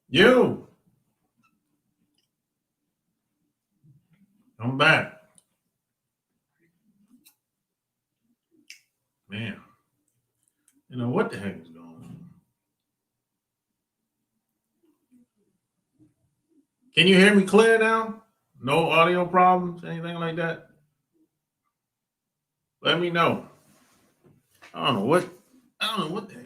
You, I'm back. Man, you know what the heck is going on? Can you hear me clear now? No audio problems, anything like that? Let me know. I don't know what. I don't know what the heck.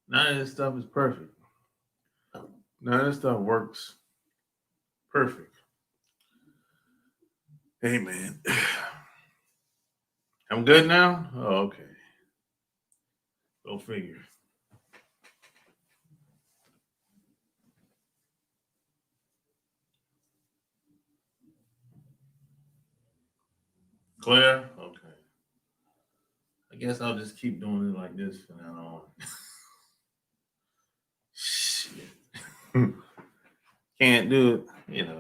None of this stuff is perfect. None of this stuff works perfect. Hey man, I'm good now. Oh, okay. Go figure. Clear. Okay. I guess I'll just keep doing it like this from now on. Shit. Can't do it.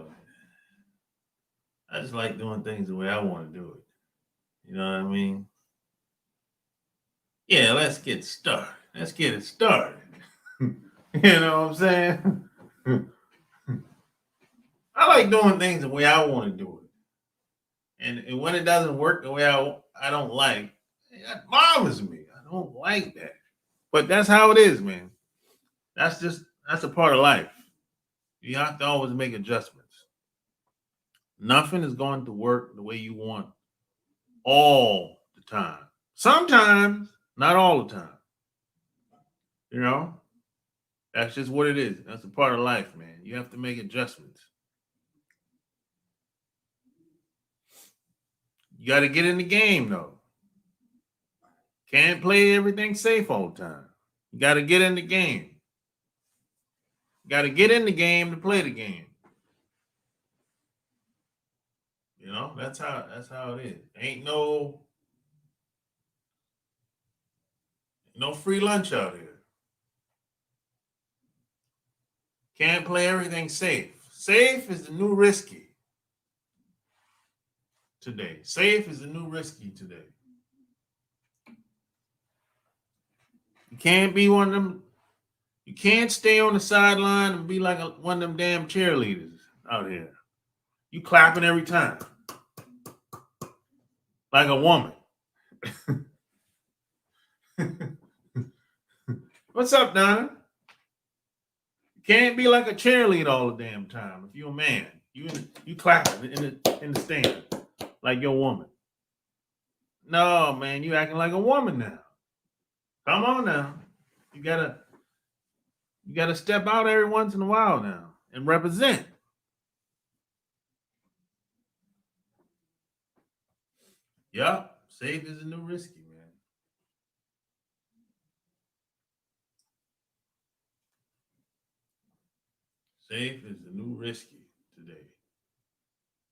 I just like doing things the way I want to do it. You know what I mean? Yeah, let's get started. Let's get it started. You know what I'm saying? I like doing things the way I want to do it. And when it doesn't work the way I don't like, that bothers me. I don't like that. But that's how it is, man. That's a part of life. You have to always make adjustments. Nothing is going to work the way you want all the time. Sometimes, not all the time. You know? That's just what it is. That's a part of life, man. You have to make adjustments. You got to get in the game, though. Can't play everything safe all the time. You got to get in the game. You got to get in the game to play the game. That's how it is. Ain't no free lunch out here. Can't play everything safe. Safe is the new risky today. Safe is the new risky today. You can't be one of them. You can't stay on the sideline and be like one of them damn cheerleaders out here. You clapping every time, like a woman. What's up, Donna? You can't be like a cheerleader all the damn time. If you're a man, you clapping in the stand like your woman. No, man, you acting like a woman now. Come on now. You gotta step out every once in a while now and represent. Yup. Safe is a new risky, man. Safe is the new risky today.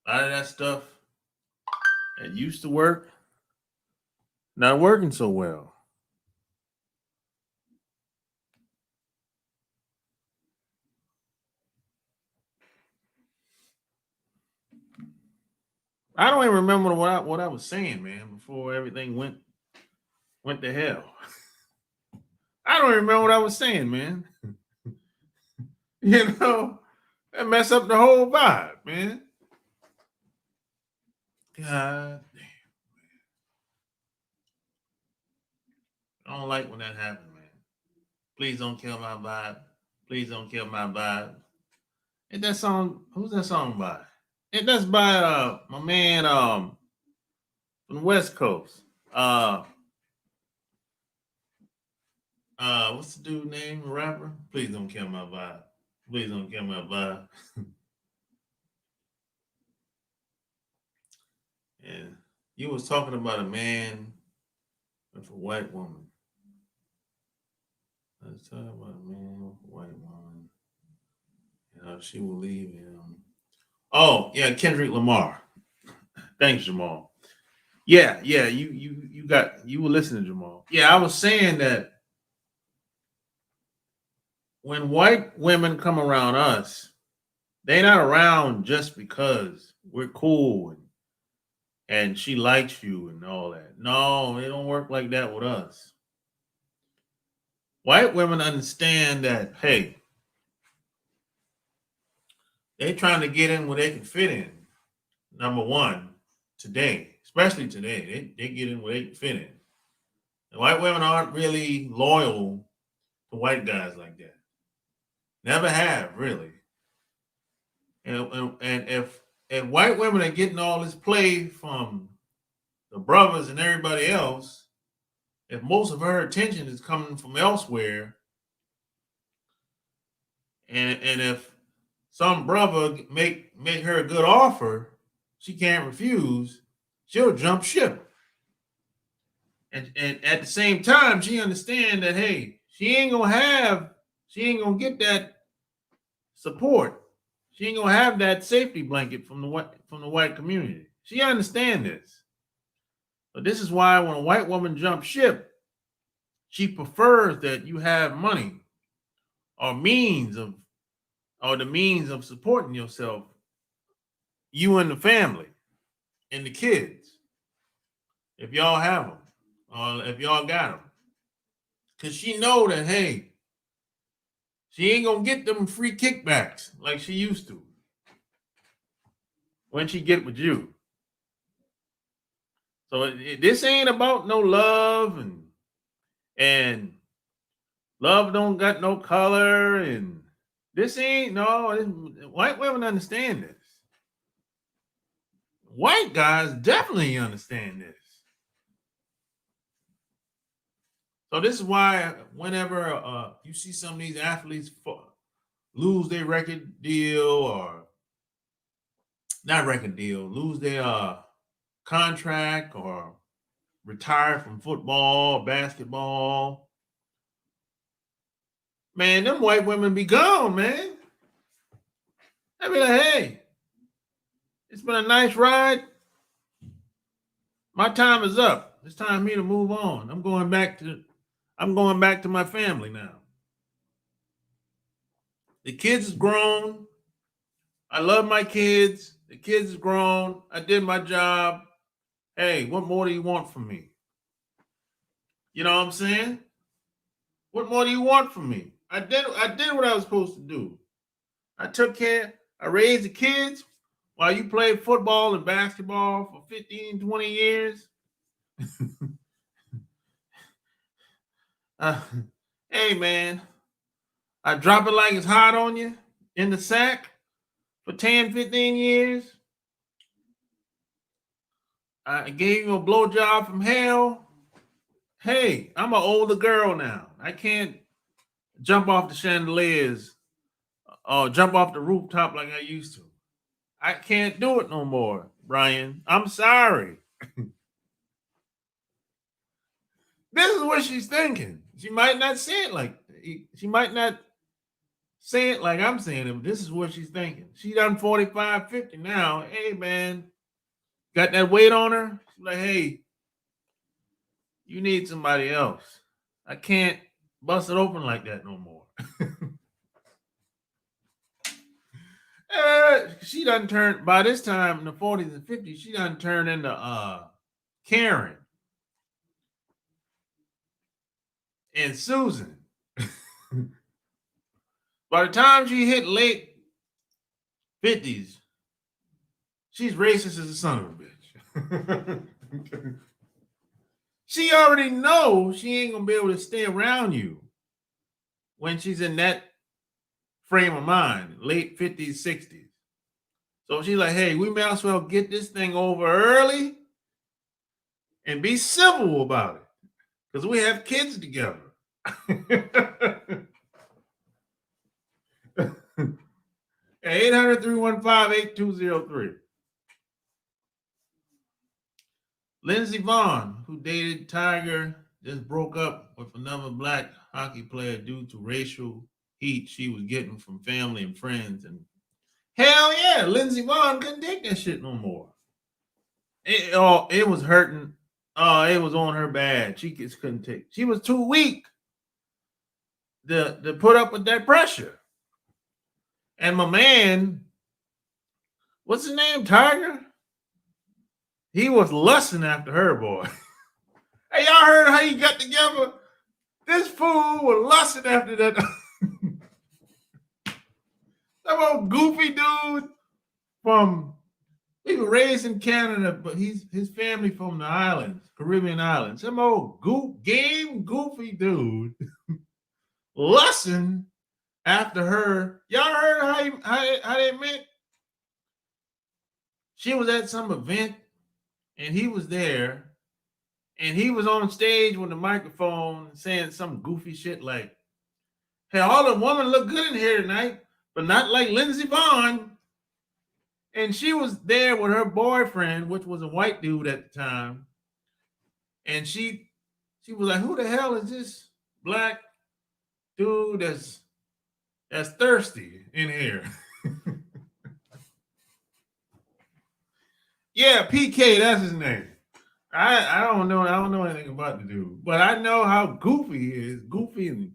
A lot of that stuff that used to work, not working so well. I don't even remember what I was saying, man, before everything went to hell. I don't even remember what I was saying, man. You know, that mess up the whole vibe, man. God damn. I don't like when that happens, man. Please don't kill my vibe. Please don't kill my vibe. And that song, who's that song by? And that's by my man from the West Coast. What's the dude name? The rapper? Please don't kill my vibe. Please don't kill my vibe. And you was talking about a man with a white woman. I was talking about a man with a white woman. She will leave him. Oh, yeah, Kendrick Lamar. Thanks, Jamal. Yeah, you were listening, Jamal. Yeah, I was saying that when white women come around us, they're not around just because we're cool and she likes you and all that. No, it don't work like that with us. White women understand that, hey, they trying to get in where they can fit in. Number one, today, especially today, they get in where they can fit in. And white women aren't really loyal to white guys like that. Never have, really. And if white women are getting all this play from the brothers and everybody else, if most of her attention is coming from elsewhere, and if some brother make her a good offer, she can't refuse, she'll jump ship. And at the same time, she understand that, hey, she ain't gonna get that support. She ain't gonna have that safety blanket from the white community. She understand this. But this is why when a white woman jumps ship, she prefers that you have money or the means of supporting yourself, you and the family and the kids, if y'all have them, or if y'all got them. Because she know that, hey, she ain't gonna get them free kickbacks like she used to when she get with you. So this ain't about no love, and love don't got no color, and this ain't white women understand this. White guys definitely understand this. So this is why whenever you see some of these athletes lose their record deal, or not record deal, lose their contract, or retire from football, basketball, man, them white women be gone, man. I be like, hey, it's been a nice ride. My time is up. It's time for me to move on. I'm going back to my family now. The kids is grown. I love my kids. The kids is grown. I did my job. Hey, what more do you want from me? You know what I'm saying? What more do you want from me? I did what I was supposed to do. I raised the kids while you played football and basketball for 15, 20 years. Hey, man, I drop it like it's hot on you in the sack for 10, 15 years. I gave you a blowjob from hell. Hey, I'm an older girl now. I can't jump off the chandeliers or jump off the rooftop like I used to. I can't do it no more, Brian. I'm sorry. This is what she's thinking. She might not say it like I'm saying it, but this is what she's thinking. She done 45, 50 now. Hey, man, got that weight on her? She's like, hey, you need somebody else. I can't bust it open like that no more. She done turned, by this time in the 40s and 50s, she done turned into Karen and Susan. By the time she hit late 50s, she's racist as a son of a bitch. She already knows she ain't gonna be able to stay around you when she's in that frame of mind, late 50s, 60s. So she's like, hey, we may as well get this thing over early and be civil about it, because we have kids together. 800-315-8203. Lindsey Vonn, who dated Tiger, just broke up with another black hockey player due to racial heat she was getting from family and friends. And hell yeah, Lindsey Vonn couldn't take that shit no more. It was hurting. It was on her bad. She just couldn't take. She was too weak to put up with that pressure. And my man, what's his name? Tiger? He was lusting after her, boy. Hey, y'all heard how he got together? This fool was lusting after that. That old goofy dude from, he was raised in Canada, but his family from the islands, Caribbean islands. Some old goofy dude lusting after her. Y'all heard how they met? She was at some event and he was there. And he was on stage with the microphone saying some goofy shit like, hey, all the women look good in here tonight, but not like Lindsey Vonn. And she was there with her boyfriend, which was a white dude at the time. And she was like, who the hell is this black dude that's thirsty in here? Yeah, PK, that's his name. I don't know anything about the dude, but I know how goofy he is, goofy and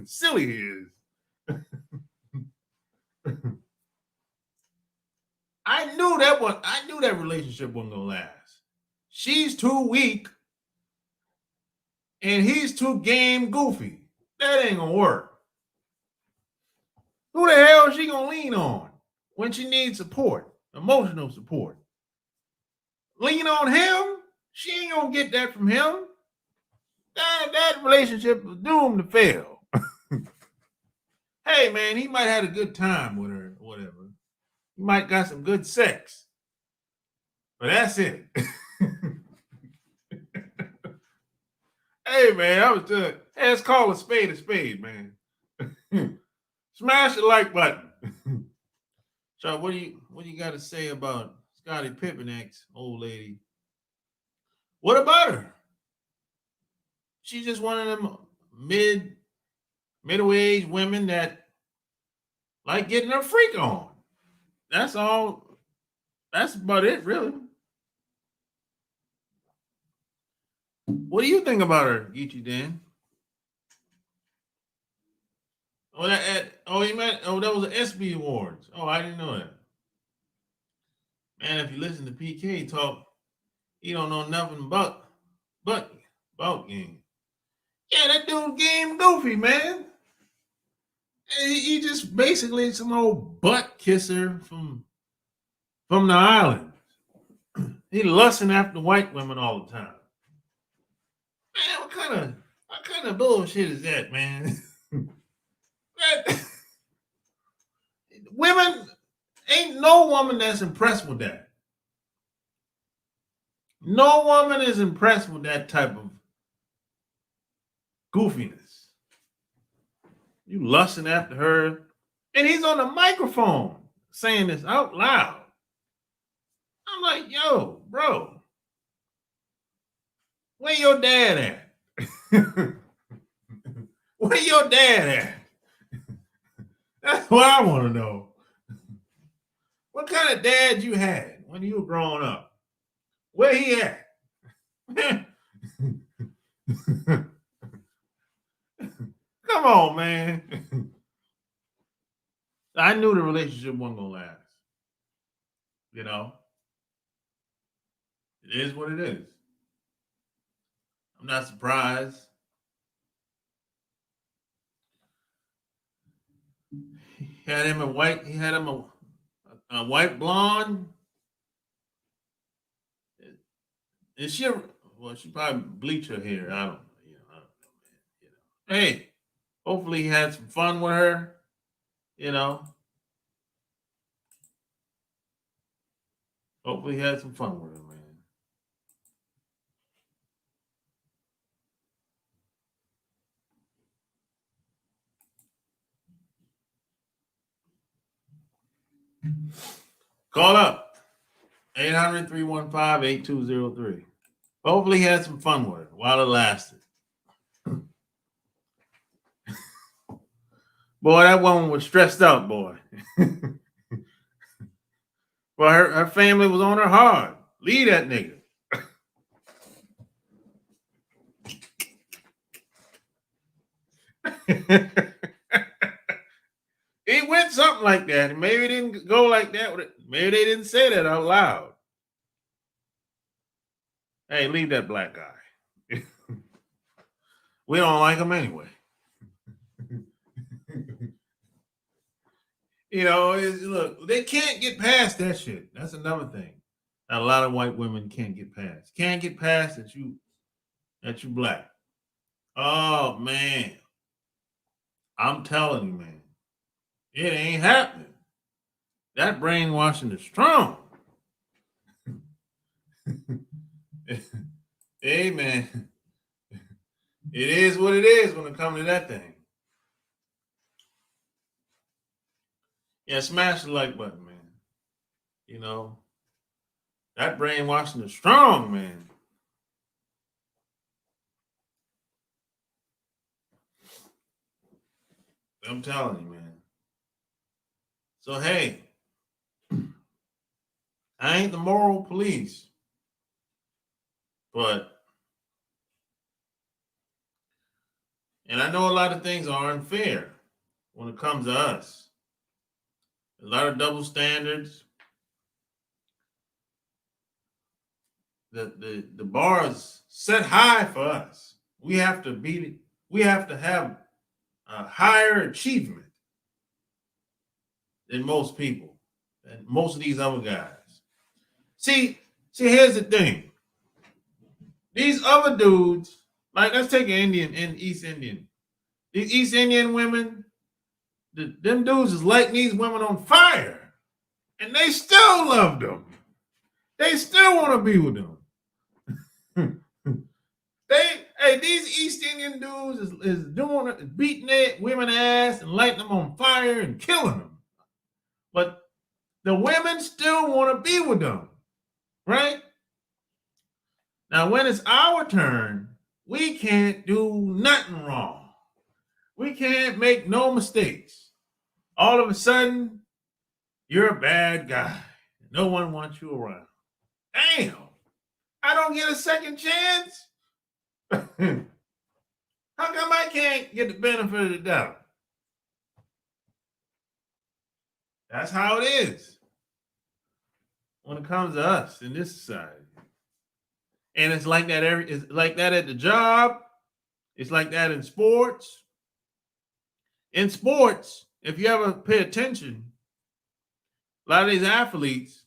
silly he is. I knew that relationship wasn't gonna last. She's too weak and he's too game goofy. That ain't gonna work. Who the hell is she gonna lean on when she needs support, emotional support? Lean on him? She ain't gonna get that from him. That relationship was doomed to fail. Hey man, he might have had a good time with her or whatever. He might got some good sex. But that's it. Hey man, I was just, hey, let's call a spade, man. Smash the like button. So what do you got to say about Scottie Pippen ex old lady? What about her? She's just one of them middle-aged women that like getting her freak on. That's all. That's about it, really. What do you think about her, Geechee Dan? Oh, that was the SB Awards. Oh, I didn't know that. Man, if you listen to PK talk, he don't know nothing about game. Yeah, that dude game goofy, man. He just basically some old butt kisser from the island. He lusting after white women all the time. Man, what kind of bullshit is that, man? Women, ain't no woman that's impressed with that. No woman is impressed with that type of goofiness. You lusting after her, and he's on the microphone saying this out loud. I'm like, yo, bro, where your dad at? Where your dad at? That's what I want to know. What kind of dad you had when you were growing up? Where he at? Come on, man. I knew the relationship wasn't gonna last. You know, it is what it is. I'm not surprised. He had him a white blonde. And she probably bleached her hair. I don't know. I don't know, man. Hey, hopefully he had some fun with her. Hopefully he had some fun with her, man. Call up 800-315-8203. Hopefully he had some fun with it while it lasted. Boy, that woman was stressed out, boy. Well, her family was on her hard. Leave that nigga. It went something like that. Maybe it didn't go like that. Maybe they didn't say that out loud. Hey, leave that black guy. We don't like him anyway. Look, they can't get past that shit. That's another thing that a lot of white women can't get past. Can't get past that you black. Oh man, I'm telling you, man, it ain't happening. That brainwashing is strong. Hey man, it is what it is when it comes to that thing. Yeah, smash the like button, man. You know, that brainwashing is strong, man. I'm telling you, man. So hey, I ain't the moral police, and I know a lot of things are unfair when it comes to us. A lot of double standards. The bar is set high for us. We have to beat it. We have to have a higher achievement than most people and most of these other guys. See, here's the thing. These other dudes, like let's take an Indian and East Indian. These East Indian women, them dudes is lighting these women on fire, and they still love them. They still want to be with them. These East Indian dudes is doing it, beating their women ass and lighting them on fire and killing them. But the women still want to be with them, right? Now, when it's our turn, we can't do nothing wrong. We can't make no mistakes. All of a sudden, you're a bad guy. No one wants you around. Damn, I don't get a second chance? How come I can't get the benefit of the doubt? That's how it is when it comes to us in this society. And it's like that it's like that at the job. It's like that in sports. In sports, if you ever pay attention, a lot of these athletes,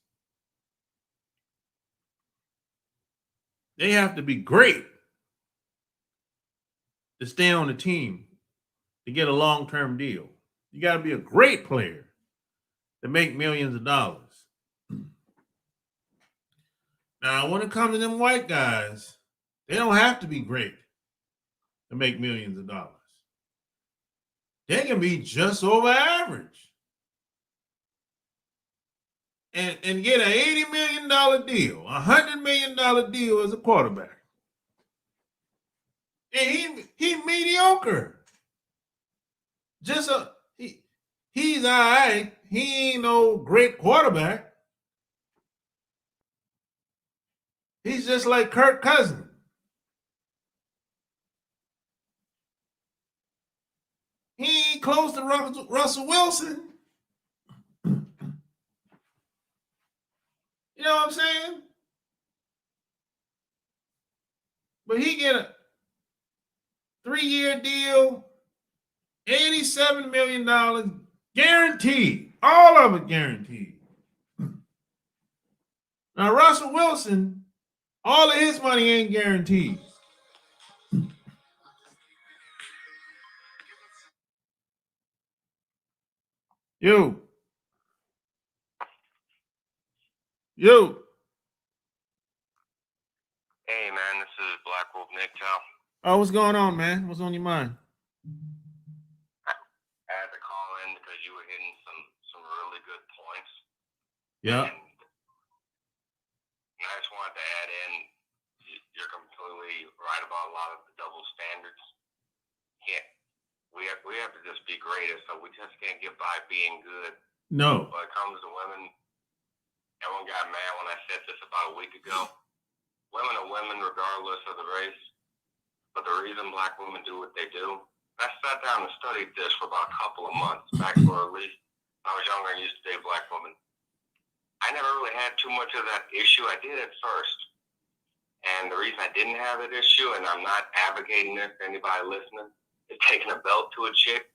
they have to be great to stay on the team to get a long-term deal. You got to be a great player to make millions of dollars. Now, when it comes to them white guys, they don't have to be great to make millions of dollars. They can be just over average and get an $80 million deal, $100 million deal as a quarterback. And he mediocre. He's all right. He ain't no great quarterback. He's just like Kirk Cousins. He ain't close to Russell Wilson. You know what I'm saying? But he get a 3-year deal, $87 million guaranteed. All of it guaranteed. Now, Russell Wilson, all of his money ain't guaranteed. Yo. Hey, man, this is Black Wolf Nick Chow. Oh, what's going on, man? What's on your mind? I had to call in because you were hitting some really good points. Yeah. And I just wanted to add in, you're completely right about a lot of the double standards. Yeah, we have to just be greater, so we just can't get by being good. No. When it comes to women, everyone got mad when I said this about a week ago. Women are women regardless of the race. But the reason black women do what they do, I sat down and studied this for about a couple of months, back for at least I was younger and used to date black women. I never really had too much of that issue. I did at first. And the reason I didn't have that issue, and I'm not advocating this to anybody listening, is taking a belt to a chick.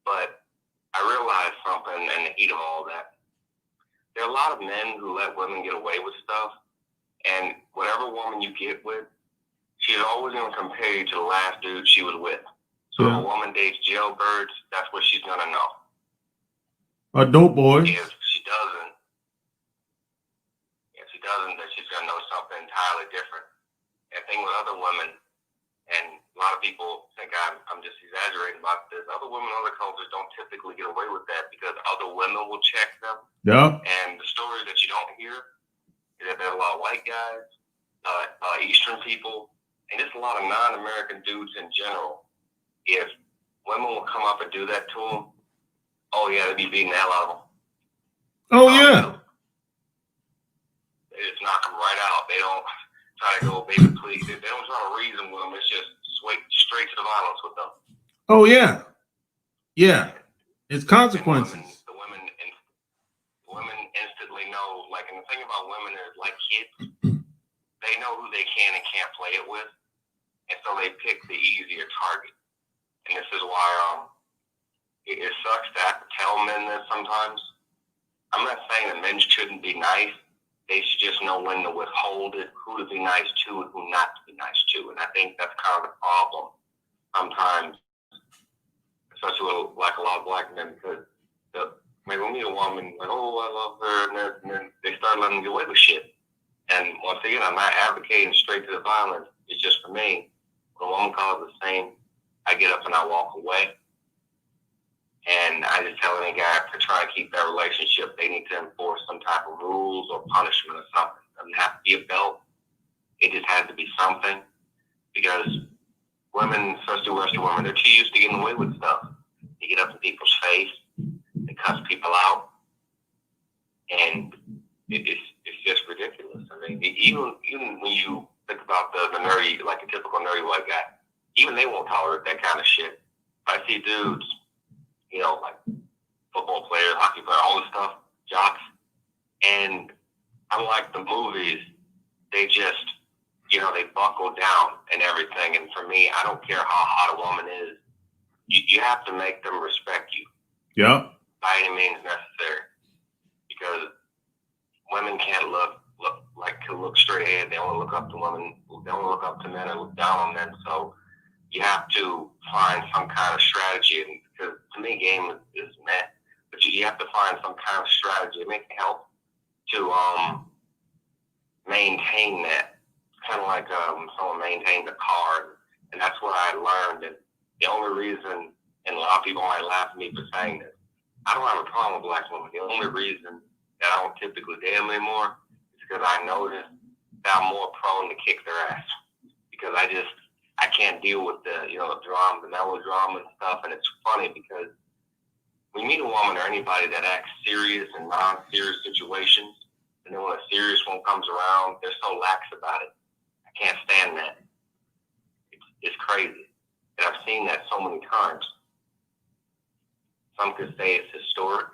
But I realized something in the heat of all that. There are a lot of men who let women get away with stuff, and whatever woman you get with, she's always going to compare you to the last dude she was with. So if a woman dates jailbirds, that's what she's going to know. A dope boy. If she doesn't, then she's going to know something entirely different. And the thing with other women, and a lot of people think I'm just exaggerating about this, other women in other cultures don't typically get away with that because other women will check them. Yeah. And the story that you don't hear is that there are a lot of white guys, Eastern people, and just a lot of non-American dudes in general. If women will come up and do that to them, oh yeah, they'd be beating the hell out of them. Oh yeah. They just knock them right out. They don't try to go, baby, please. They don't try to reason with them. It's just straight to the violence with them. Oh yeah. Yeah. It's consequences. The women instantly know. Like, and the thing about women is, like kids, they know who they can and can't play it with, and so they pick the easier target. And this is why it sucks to have to tell men this sometimes. I'm not saying that men shouldn't be nice. They should just know when to withhold it, who to be nice to, and who not to be nice to. And I think that's kind of the problem sometimes, especially with like a lot of black men, because maybe we'll meet a woman like, oh, I love her, and then they start letting them get away with shit. And once again, I'm not advocating straight to the violence. It's just for me, when a woman calls the same, I get up and I walk away. And I just tell any guy to try to keep that relationship, they need to enforce some type of rules or punishment or something. It doesn't have to be a belt. It just has to be something. Because women, especially Western women, they're too used to getting away with stuff. They get up in people's face, they cuss people out, and it's just ridiculous. I mean, even when you think about the nerdy, like a typical nerdy white guy, even they won't tolerate that kind of shit. I see dudes, you know, like football players, hockey players, all this stuff, jocks. And unlike the movies, they just, you know, they buckle down and everything. And for me, I don't care how hot a woman is. You have to make them respect you. Yeah. By any means necessary. Because women can't look straight ahead. They only look up to women. They only look up to men and look down on men. So you have to find some kind of strategy. And because to me, game is met. But you have to find some kind of strategy. It can help to maintain that. Kind of like someone maintains a car. And that's what I learned. And the only reason, and a lot of people might laugh at me for saying this, I don't have a problem with black women. The only reason that I don't typically date them anymore is because I noticed that I'm more prone to kick their ass. Because I can't deal with the drama, the melodrama and stuff. And it's funny because when you meet a woman or anybody that acts serious in non-serious situations, and then when a serious one comes around, they're so lax about it. I can't stand that. It's crazy. And I've seen that so many times. Some could say it's historic,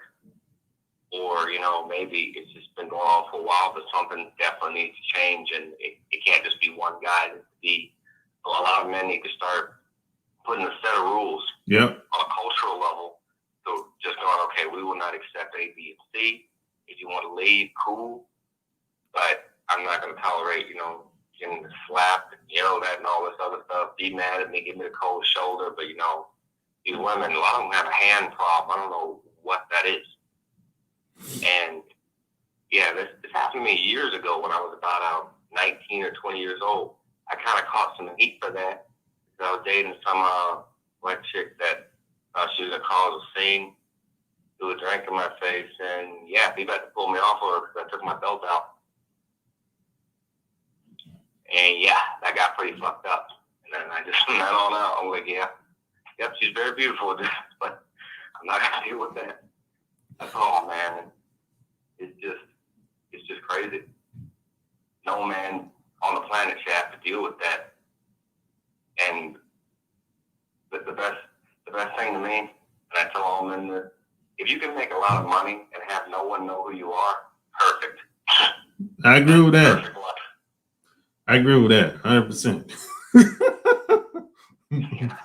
or, maybe it's just been going on for a while, but something definitely needs to change, and it can't just be one guy. It needs to be, a lot of men need to start putting a set of rules on a cultural level. So just going, okay, we will not accept A, B, and C. If you want to leave, cool, but I'm not going to tolerate, getting slapped and yelled at and all this other stuff. Be mad at me, give me the cold shoulder, but these women, a lot of them have a hand problem. I don't know what that is. And yeah, this happened to me years ago when I was about 19 or 20 years old. I kind of caught some heat for that. I was dating some white chick that she was going to cause a scene, threw a drink in my face, and yeah, he about to pull me off of her because I took my belt out. And yeah, that got pretty fucked up. And then I just went on out. I'm like, yep, she's very beautiful, but I'm not going to deal with that. That's all, man. It's just crazy. No man on the planet should have to deal with that. And the best thing to me, and I tell all men this, if you can make a lot of money and have no one know who you are, perfect. I agree with that. Perfect life. I agree with that, 100%. You know, make as much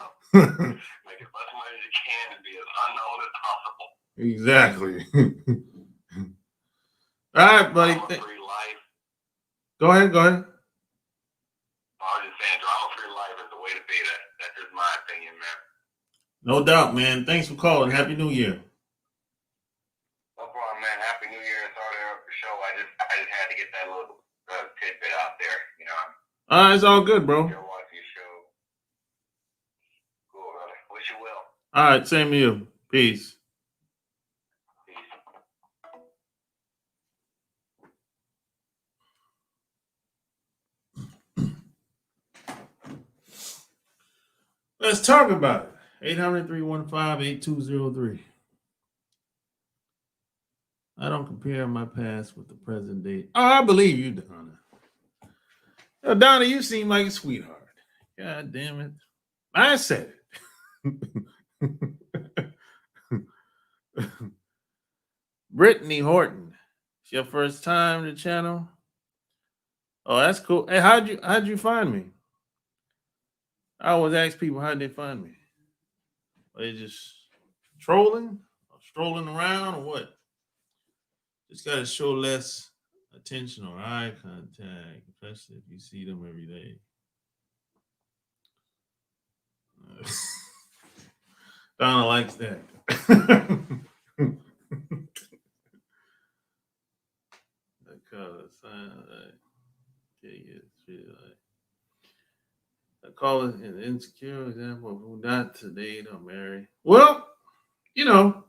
money as you can and be as unknown as possible. Exactly. All right, buddy. Drama-free life. Go ahead. I was just saying, drama-free life is the way to be. That's just my opinion, man. No doubt, man. Thanks for calling. Happy New Year. No problem, man. Happy New Year. Sorry to interrupt the show. I just had to get that little tidbit out there, you know. It's all good, bro. You're watching your show. Cool, brother. Wish you well. All right, same to you. Peace. Let's talk about it. 800-315-8203. I don't compare my past with the present day. Oh, I believe you, Donna. Yo, Donna, you seem like a sweetheart. God damn it. I said it. Brittany Horton. It's your first time to the channel? Oh, that's cool. Hey, how'd you find me? I always ask people how'd they find me. Are they just trolling or strolling around or what? Just gotta show less attention or eye contact, especially if you see them every day. Donna likes that. I call it an insecure example of who not to date or marry. Well, you know,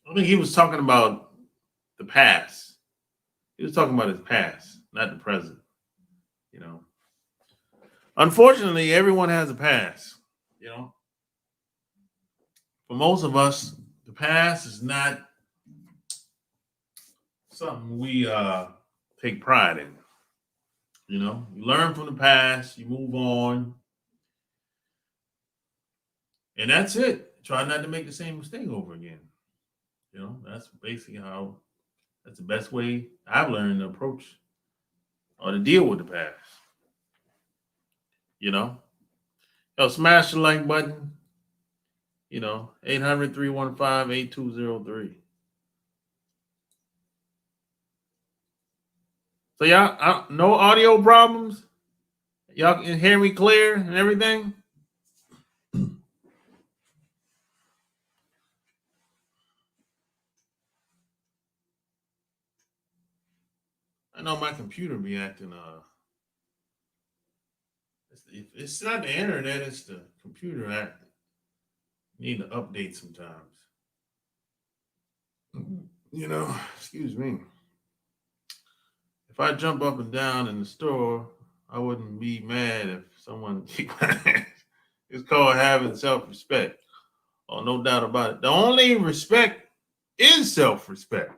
I think he was talking about the past. He was talking about his past, not the present. You know, unfortunately, everyone has a past. You know, for most of us, the past is not something we take pride in. You know, you learn from the past, you move on, and that's it. Try not to make the same mistake over again. You know, that's basically that's the best way I've learned to approach or to deal with the past. You know, smash the like button. You know, 800-315-8203. So y'all, no audio problems? Y'all can hear me clear and everything? I know my computer be acting, it's not the internet, it's the computer acting. Need to update sometimes. You know, excuse me. If I jump up and down in the store, I wouldn't be mad if someone kicked my ass. It's called having self-respect. Oh, no doubt about it. The only respect is self-respect.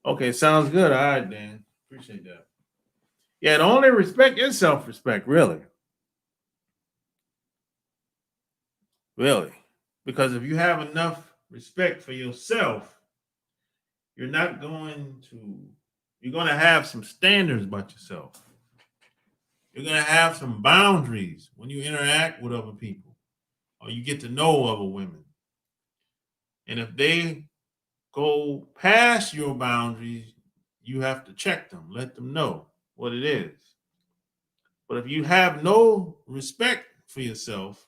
Okay, sounds good. All right, Dan. Appreciate that. Yeah, the only respect is self-respect, really. Really. Because if you have enough respect for yourself, you're going to have some standards about yourself. You're going to have some boundaries when you interact with other people or you get to know other women. And if they go past your boundaries, you have to check them, let them know what it is. But if you have no respect for yourself,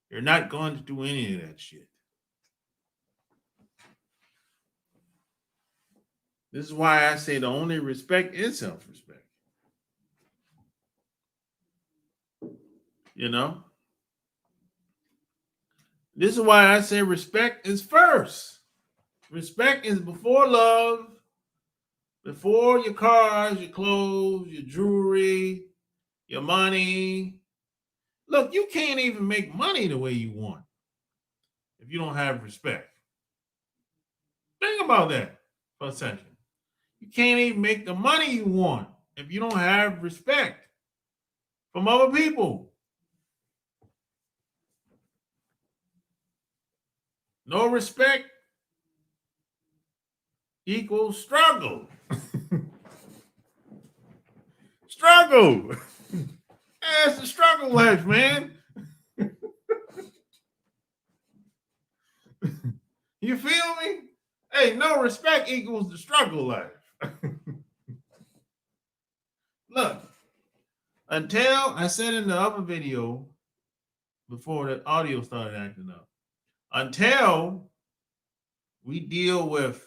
you're not going to do any of that shit. This is why I say the only respect is self-respect. You know? This is why I say respect is first. Respect is before love, before your cars, your clothes, your jewelry, your money. Look, you can't even make money the way you want if you don't have respect. Think about that for a second. You can't even make the money you want if you don't have respect from other people. No respect equals struggle. struggle. That's the struggle life, man. You feel me? Hey, no respect equals the struggle life. Look, until I said in the other video before the audio started acting up, until we deal with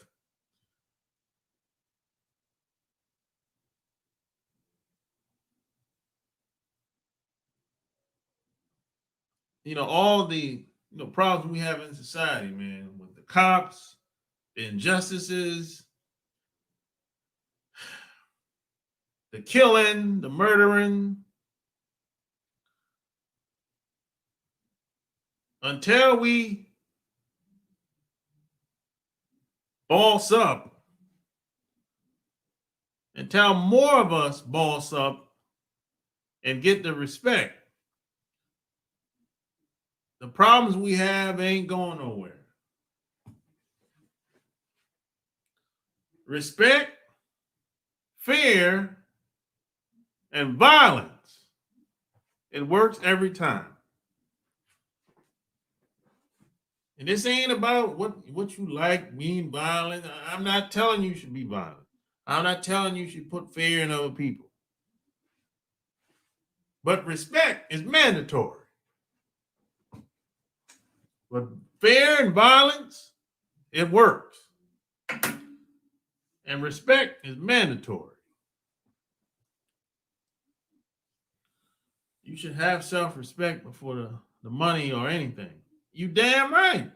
all the problems we have in society, man, with the cops, the injustices, the killing, the murdering, until we boss up, until more of us boss up and get the respect, the problems we have ain't going nowhere. Respect, fear, and violence. It works every time. And this ain't about what you like, being violent. I'm not telling you should be violent. I'm not telling you should put fear in other people. But respect is mandatory. But fear and violence, it works. And respect is mandatory. You should have self-respect before the money or anything. You damn right.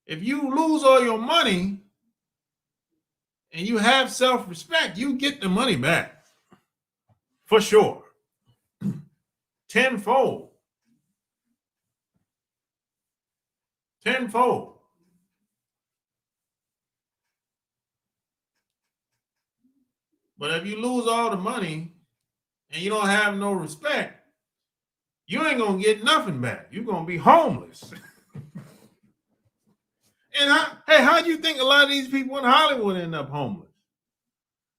If you lose all your money and you have self-respect, you get the money back. For sure. Tenfold. Tenfold. But if you lose all the money and you don't have no respect, you ain't gonna get nothing back. You're gonna be homeless. And how do you think a lot of these people in Hollywood end up homeless?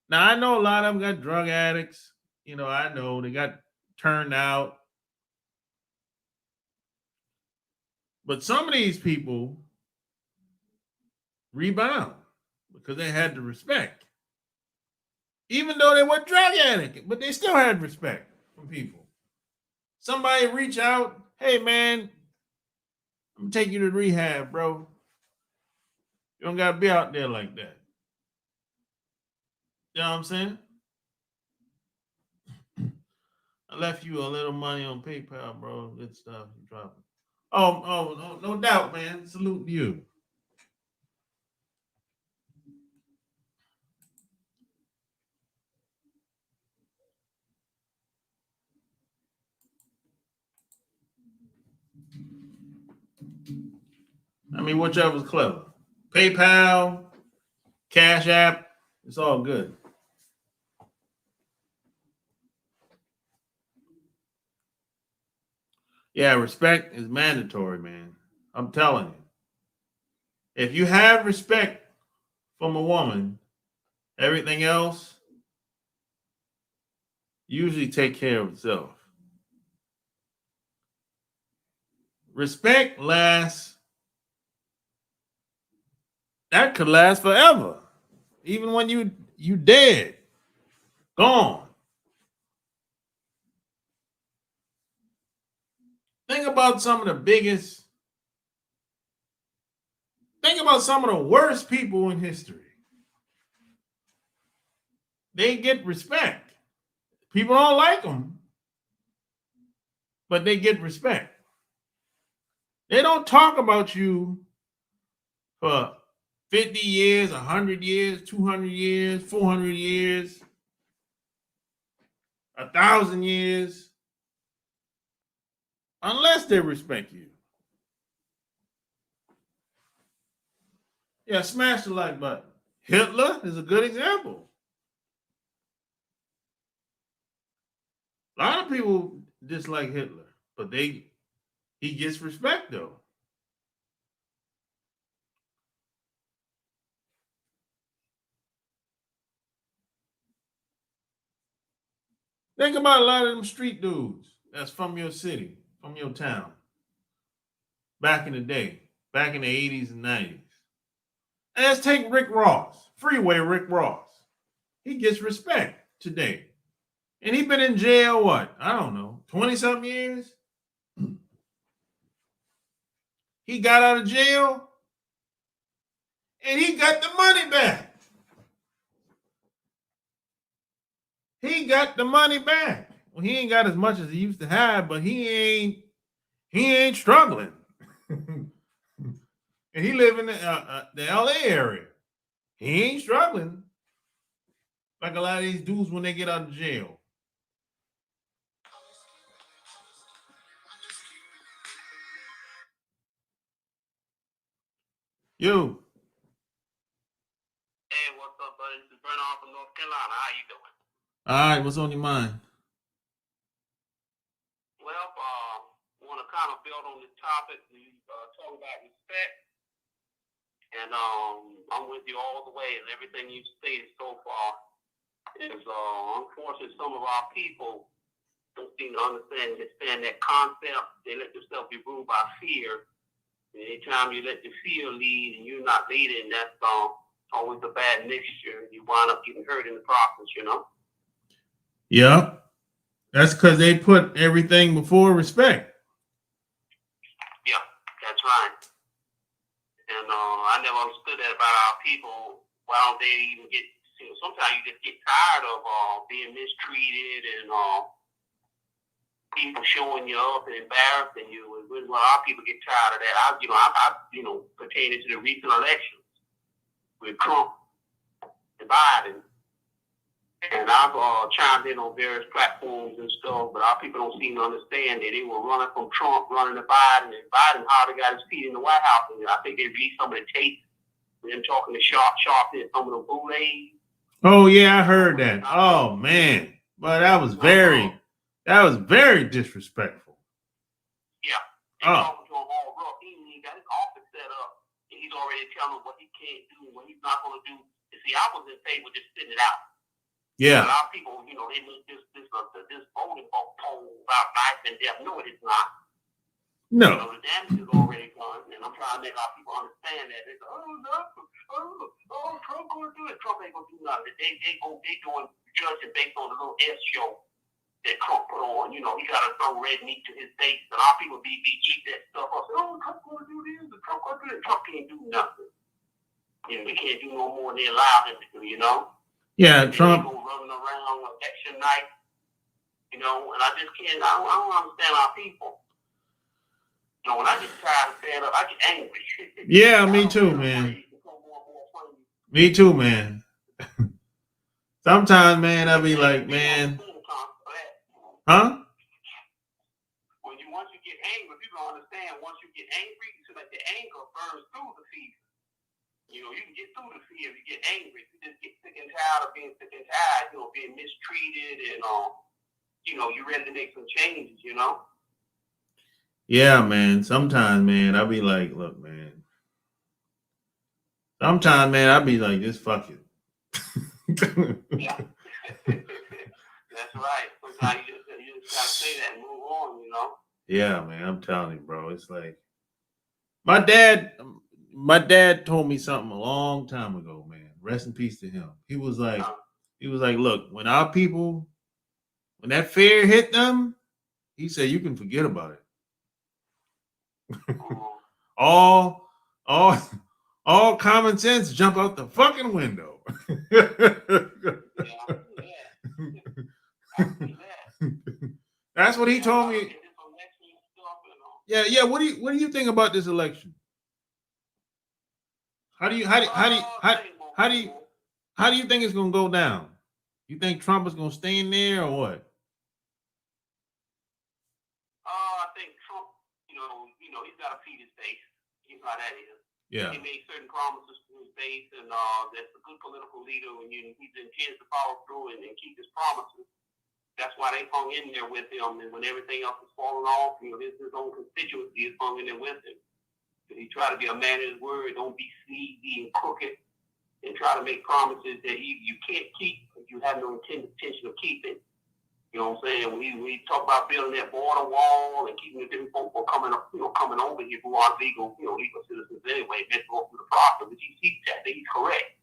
Now I know a lot of them got drug addicts. I know they got turned out. But some of these people rebound because they had the respect. Even though they were drug addicts, but they still had respect from people. Somebody reach out, hey man, I'm gonna take you to rehab, bro. You don't gotta be out there like that. You know what I'm saying? I left you a little money on PayPal, bro. Good stuff. You drop it. Oh, no doubt, man. Salute to you. I mean, whichever's clever. PayPal, CashApp, it's all good. Yeah, respect is mandatory, man. I'm telling you. If you have respect from a woman, everything else usually take care of itself. Respect lasts. That could last forever. Even when you dead, gone. Think about some of the worst people in history. They get respect. People don't like them, but they get respect. They don't talk about you for 50 years, 100 years, 200 years, 400 years, 1,000 years, unless they respect you. Yeah, smash the like button. Hitler is a good example. A lot of people dislike Hitler, but he gets respect though. Think about a lot of them street dudes that's from your city, from your town, back in the day, back in the 80s and 90s. And let's take Rick Ross, Freeway Rick Ross. He gets respect today. And he been in jail, what? I don't know, 20-something years? He got out of jail and he got the money back. He got the money back. Well, he ain't got as much as he used to have, but he ain't struggling. And he live in the LA area. He ain't struggling like a lot of these dudes when they get out of jail. Yo. Hey, what's up, buddy? This is Bernard from North Carolina. How you doing? All right, what's on your mind? Well, want to kind of build on this topic. We talk about respect, and I'm with you all the way. And everything you've stated so far is unfortunately some of our people don't seem to understand that concept. They let themselves be ruled by fear. And anytime you let the fear lead and you're not leading, that's always a bad mixture. You wind up getting hurt in the process, you know? Yeah. That's because they put everything before respect. Yeah, that's right. And I never understood that about our people. Why don't they even get, sometimes you just get tired of being mistreated and people showing you up and embarrassing you. And when our people get tired of that, I pertaining to the recent elections with Trump and Biden, and I've chimed in on various platforms and stuff, but our people don't seem to understand that they were running from Trump, running to Biden, and Biden hardly got his feet in the White House. And I think they released some of the tapes, them talking to Sharp and some of the bootlegs. Oh yeah, I heard that. Oh man, but that was very disrespectful. Yeah. And talking to him all rough. He got his office set up, and he's already telling him what he can't do, what he's not going to do. You see, I was in favor of just sitting it out. Yeah. A lot of people, they make this voting poll about life and death. No, it is not. No. The damage is already done, and I'm trying to make our people understand that. They go, Trump going to do it. Trump ain't going to do nothing. They doing judging based on the little S show that Trump put on. He got to throw red meat to his face, and our people eat that stuff up. Trump going to do this, and Trump going to do that. Trump can't do nothing. We can't do no more than they allow him to do, Yeah, and Trump. They go running around election night, and I just can't, I don't understand our people. When I get tired of standing up, I get angry. Yeah, me too, man. Me too, man. Sometimes, man, I be like, man. Huh? Once you get angry, people understand. Once you get angry, it's like the anger burns through the fear. You can get through the fear if you get angry. You just get sick and tired of being sick and tired, being mistreated, and you're ready to make some changes, Yeah, man. Sometimes, man, I be like, look, man. Sometimes, man, I be like, just fuck it. Yeah. That's right. Sometimes you just gotta say that and move on, Yeah, man. I'm telling you, bro. It's like my dad told me something a long time ago, man. Rest in peace to him. He was like, look, when our people, when that fear hit them, he said, you can forget about it. all common sense jump out the fucking window. That's what he told me. Yeah. What do you think about this election? How do you think it's gonna go down? You think Trump is gonna stay in there or what? I think Trump, he's got to feed his base. You know how that is. Yeah. He made certain promises to his base, and that's a good political leader when he intends to follow through and keep his promises. That's why they hung in there with him, and when everything else is falling off, his own constituency is hung in there with him. He try to be a man of his word, don't be sneaky and crooked, and try to make promises that you can't keep if you have no intention of keeping. You know what I'm saying? We talk about building that border wall and keeping the different folk from coming up, coming over here who aren't legal, legal citizens anyway. They go through the process, which he's correct.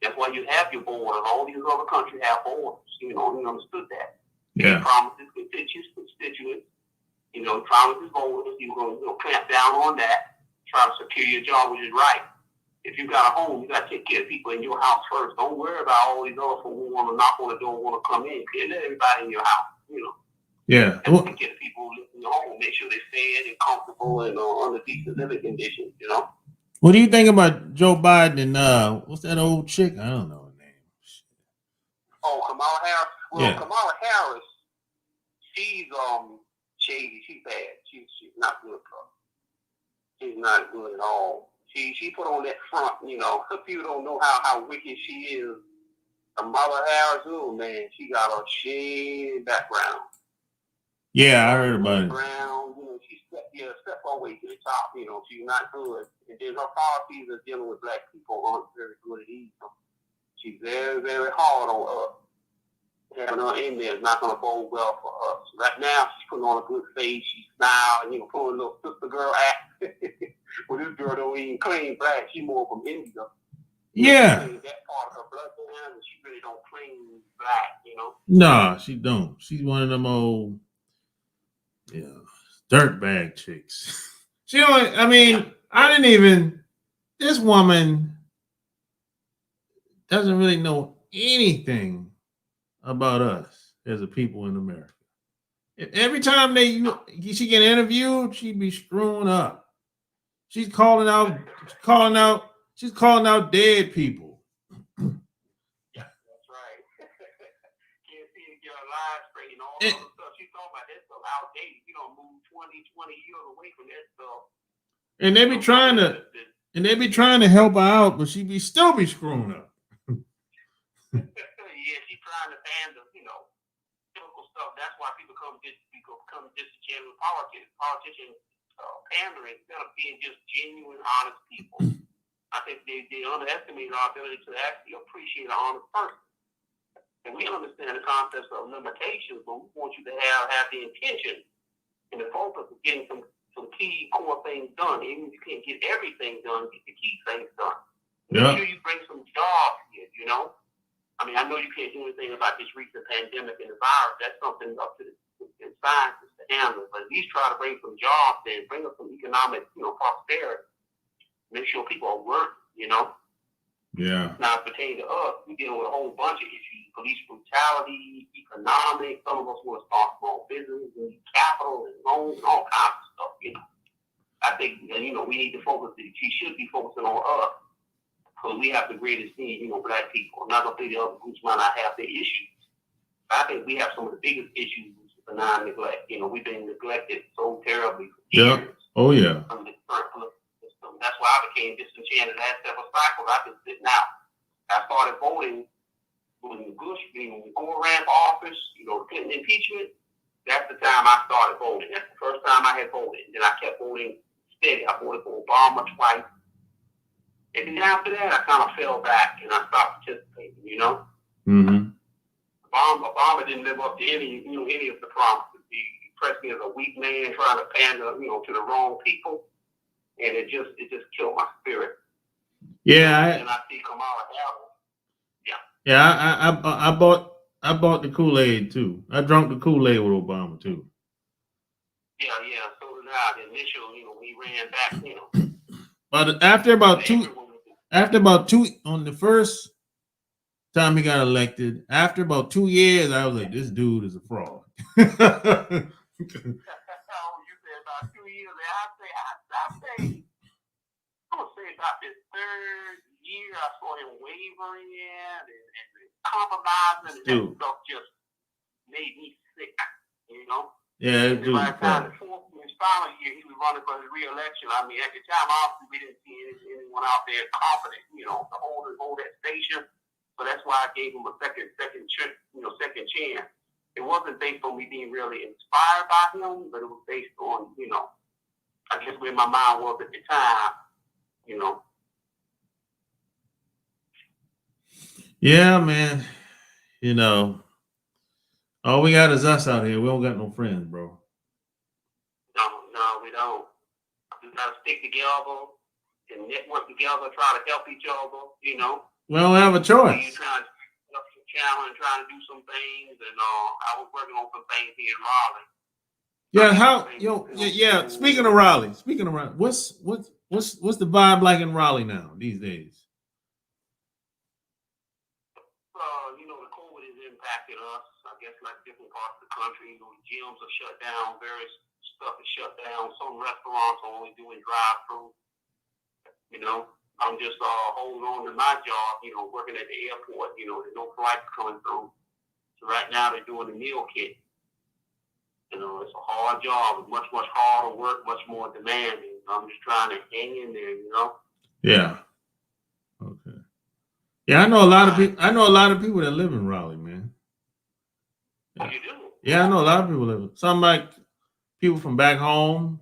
That's why you have your borders. All these other countries have borders. He understood that. Yeah. He promised his constituents, promised his voters, he was going to clamp down on that, try to secure your job, which is right. If you got a home, you got to take care of people in your house first. Don't worry about all these other people who want to knock on the door, want to come in. Let everybody in your house, Yeah. And take care of people who live in your home. Make sure they're fed and comfortable and under decent living conditions, What do you think about Joe Biden and what's that old chick? I don't know her name. Oh, Kamala Harris. Well, Yeah. Kamala Harris, she's shady. She's bad. She's not good for her. She's not good at all. She put on that front, people don't know how wicked she is. Kamala Harris, oh man, she got a shady background. Yeah, I heard about it. Background, she stepped her way to the top. She's not good. And then her policies of dealing with black people aren't very good at either. She's very, very hard on us. Having her in there is not going to bode well for us. Right now, she's putting on a good face. She's smiling, pulling a little sister girl act. Well, this girl don't even claim black. She's more from India. Yeah. That part of her bloodline, and she really don't claim black, Nah, she don't. She's one of them old, dirtbag chicks. She don't. I mean, I didn't even. This woman doesn't really know anything about us as a people in America. Every time she get interviewed, she be screwing up. She's calling out dead people. Yeah, that's right. Can't see to get her lives straight and all the other stuff she's talking about. That stuff outdated. Move 20 years away from that stuff. And they be trying to help her out, but she still be screwing up. Yeah, she's trying to ban the, typical stuff. That's why people become disenchanted with politicians pandering instead of being just genuine, honest people. I think they underestimate our ability to actually appreciate an honest person. And we understand the concept of limitations, but we want you to have the intention and the focus of getting some key core things done. Even if you can't get everything done, get the key things done. Yeah. Make sure you bring some jobs here, I mean, I know you can't do anything about this recent pandemic and the virus. That's something up to the scientists to handle. But at least try to bring some jobs and bring us some economic, prosperity. Make sure people are working, Yeah. Now, pertaining to us, we're dealing with a whole bunch of issues: police brutality, economic. Some of us want to start small business, we need capital and loans and all kinds of stuff. I think we need to focus. She should be focusing on us because we have the greatest need. Black people. I'm not gonna say the other groups might not have their issues. I think we have some of the biggest issues with benign neglect. We've been neglected so terribly for years. Oh yeah. From the current political system. That's why I became disenchanted last several cycles. I've been sitting out. I started voting when Bush, when Gore ran for office, the Clinton impeachment. That's the time I started voting. That's the first time I had voted. Then I kept voting steady. I voted for Obama twice. And then after that, I kind of fell back and I stopped participating, Mm-hmm. Obama didn't live up to any of the promises. He pressed me as a weak man trying to pander, to the wrong people. And it just killed my spirit. Yeah. And I see Kamala Harris. Yeah. Yeah, I bought the Kool-Aid too. I drank the Kool-Aid with Obama too. Yeah. So did I. The initial, when he ran back, But after about two on the first time he got elected, after about 2 years, I was like, this dude is a fraud. You said about 2 years. I'm gonna say about this third year, I saw him wavering and compromising, and that stuff just made me sick. Yeah, and by the time his final year, he was running for his re-election. I mean, at the time, obviously, we didn't see anyone out there confident, to hold that station. So that's why I gave him a second chance. It wasn't based on me being really inspired by him, but it was based on, I guess where my mind was at the time, Yeah, man. All we got is us out here. We don't got no friends, bro. No, we don't. We gotta stick together and network together, try to help each other, you know. We don't have a choice. You trying to help your challenge, trying to do some things, and I was working on some things here in Raleigh. Yeah. Speaking of Raleigh, what's the vibe like in Raleigh now these days? The COVID has impacted us. I guess like different parts of the country. Gyms are shut down. Various stuff is shut down. Some restaurants are only doing drive-through. I'm just holding on to my job. Working at the airport. There's no flights coming through. So right now they're doing the meal kit. It's a hard job. It's much harder work, much more demanding. I'm just trying to hang in there. Yeah. Okay. Yeah, I know a lot of people. I know a lot of people that live in Raleigh, man. Yeah. You do? Yeah, I know a lot of people live. Some like people from back home,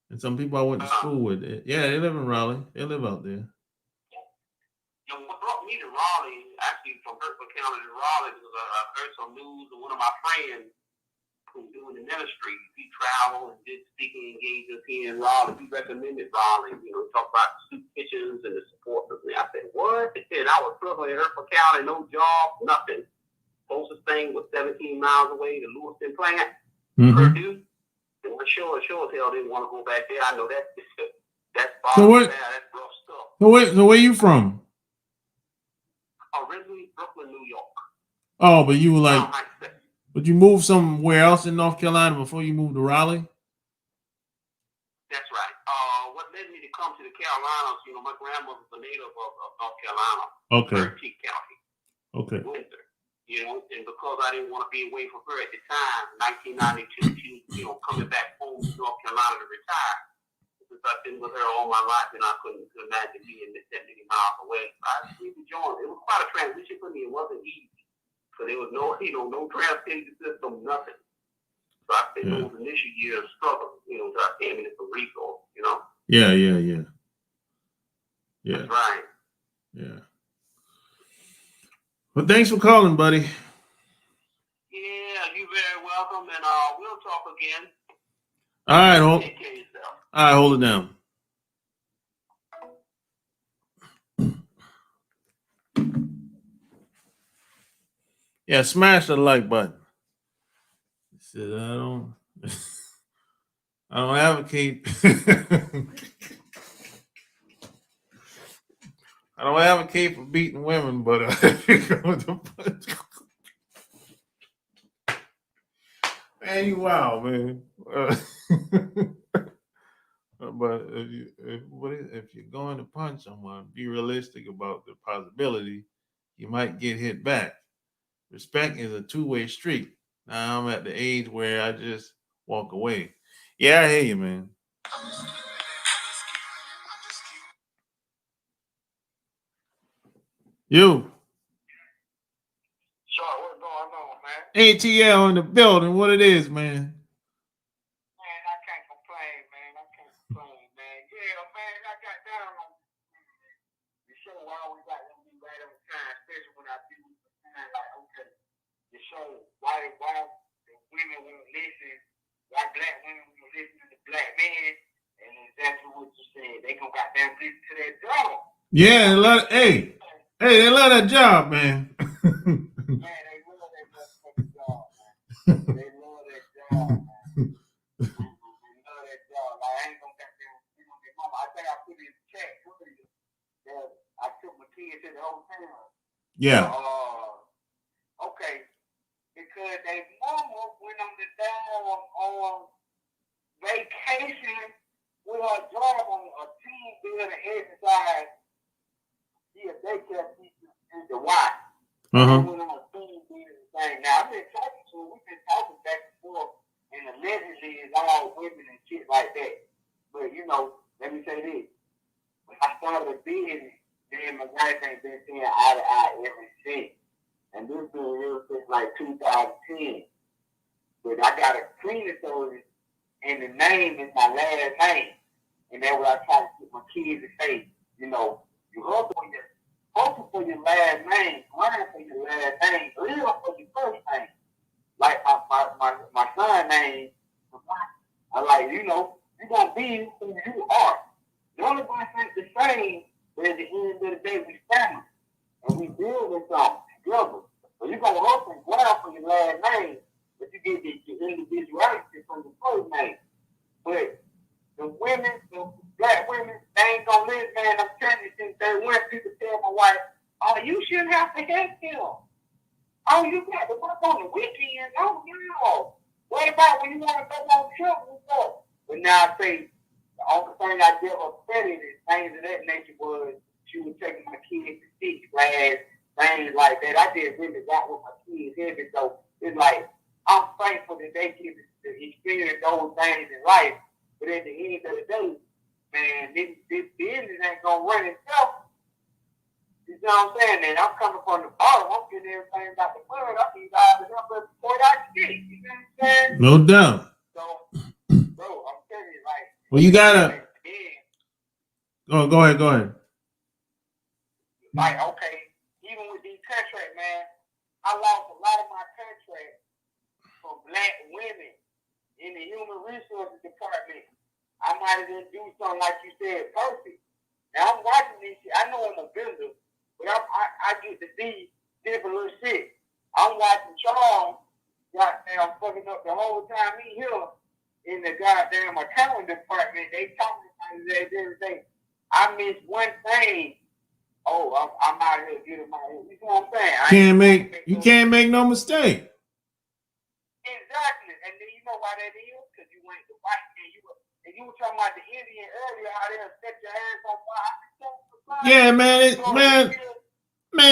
and some people I went to school with. Yeah, they live in Raleigh. They live out there. What brought me to Raleigh, actually from Hertford County to Raleigh, was I heard some news of one of my friends who's doing the ministry. He traveled and did speaking engagements here in Raleigh. He recommended Raleigh. He talked about the soup kitchens and the support of me. I said, what? He said, I was struggling in Hertford County, no job, nothing. Closest thing was 17 miles away, the Lewiston plant, Purdue. And I sure as hell didn't want to go back there. I know that's far bad. That's rough stuff. So where you from? Originally Brooklyn, New York. Oh, but you were like, but you moved somewhere else in North Carolina before you moved to Raleigh? That's right. What led me to come to the Carolinas, my grandmother was a native of North Carolina. Okay. Cherokee County. Okay. Windsor. And because I didn't want to be away from her at the time, 1992, she was, coming back home to North Carolina to retire. Since I've been with her all my life, and I couldn't imagine being that many miles away. I really joined. It was quite a transition for me. It wasn't easy. So there was no transportation system, nothing. So I spent those initial years struggling, till I came into some resource, Yeah. That's right. Yeah. Well, thanks for calling, buddy. Yeah, you're very welcome, and we'll talk again. All right, Take care of yourself. All right, hold it down. Yeah, smash the like button. He said, I don't advocate. I don't advocate for beating women, but man, you wow, man. But if you're going to punch someone, be realistic about the possibility you might get hit back. Respect is a two-way street. Now I'm at the age where I just walk away. Yeah, I hear you, man. You. Sure, what's going on, man? ATL in the building. What it is, man? Man, I can't complain, man. Yeah, man, I got down on the show. I always got to be right on time, especially when I do time. Like, okay, the show, why the women won't listen, why black women won't listen to the black man, and exactly what you said. They gonna goddamn listen to that dog. Yeah, they love that job, man. Man, they love that motherfucking job, man. They love that job, man. I ain't gonna get mama. I think I put in the chat that I took my kids to the hotel. Yeah. Okay. Because they mama went on the damn vacation with her job on a team building exercise. She a daycare teacher in the wife. They went on a team building thing. Now I've been talking to her. We've been talking back and forth. And allegedly it's all women and shit like that. But let me say this. When I started a business, then my wife ain't been seeing eye to eye ever since. And this been real since like 2010. But I got a cleaning service and the name is my last name. And that's what I try to get my kids to say. You hustle for your last name, grind for your last name, live for your first name. like my son name. I like, you know, you gonna be who you are. None of us ain't the same, but at the end of the day, we family and we building something together. So you gonna hope and grab for your last name, but you get the individuality from the first name. But the women, the black women, they ain't gonna live, man. I'm telling you, since day one, people tell my wife, oh, you shouldn't have to help him. Oh, you got to work on the weekends. Oh, no. What about when you want to go on trips and stuff? But now I say, the only thing I did upset it is things of that nature was she was taking my kids to sixth class, things like that. I did really got with my kids heavy, so it's like, I'm thankful that they get to experience those things in life. But at the end of the day, man, this business ain't going to run itself. You know what I'm saying? And I'm coming from the bottom. I'm getting everything about the mud. I need to up before I get. You know what I'm saying? No doubt. So, bro, I'm telling you, like. Well, you gotta. Go ahead. Like, okay, even with these contracts, man, I lost a lot of my contracts from black women in the human resources department. I might have done do something like you said, perfect. Now I'm watching this shit. I know I'm a vendor, but I get to see different little shit. I'm watching Charles, goddamn, fucking up the whole time he here in the goddamn accounting department. They talking about it every day. I missed one thing. Oh, I'm out here getting my. You know what I'm saying? You can't make no mistake. Exactly, and then you know why that is? Because you went to white and you were talking about the Indian earlier, how they'll set your ass on fire. Yeah, man,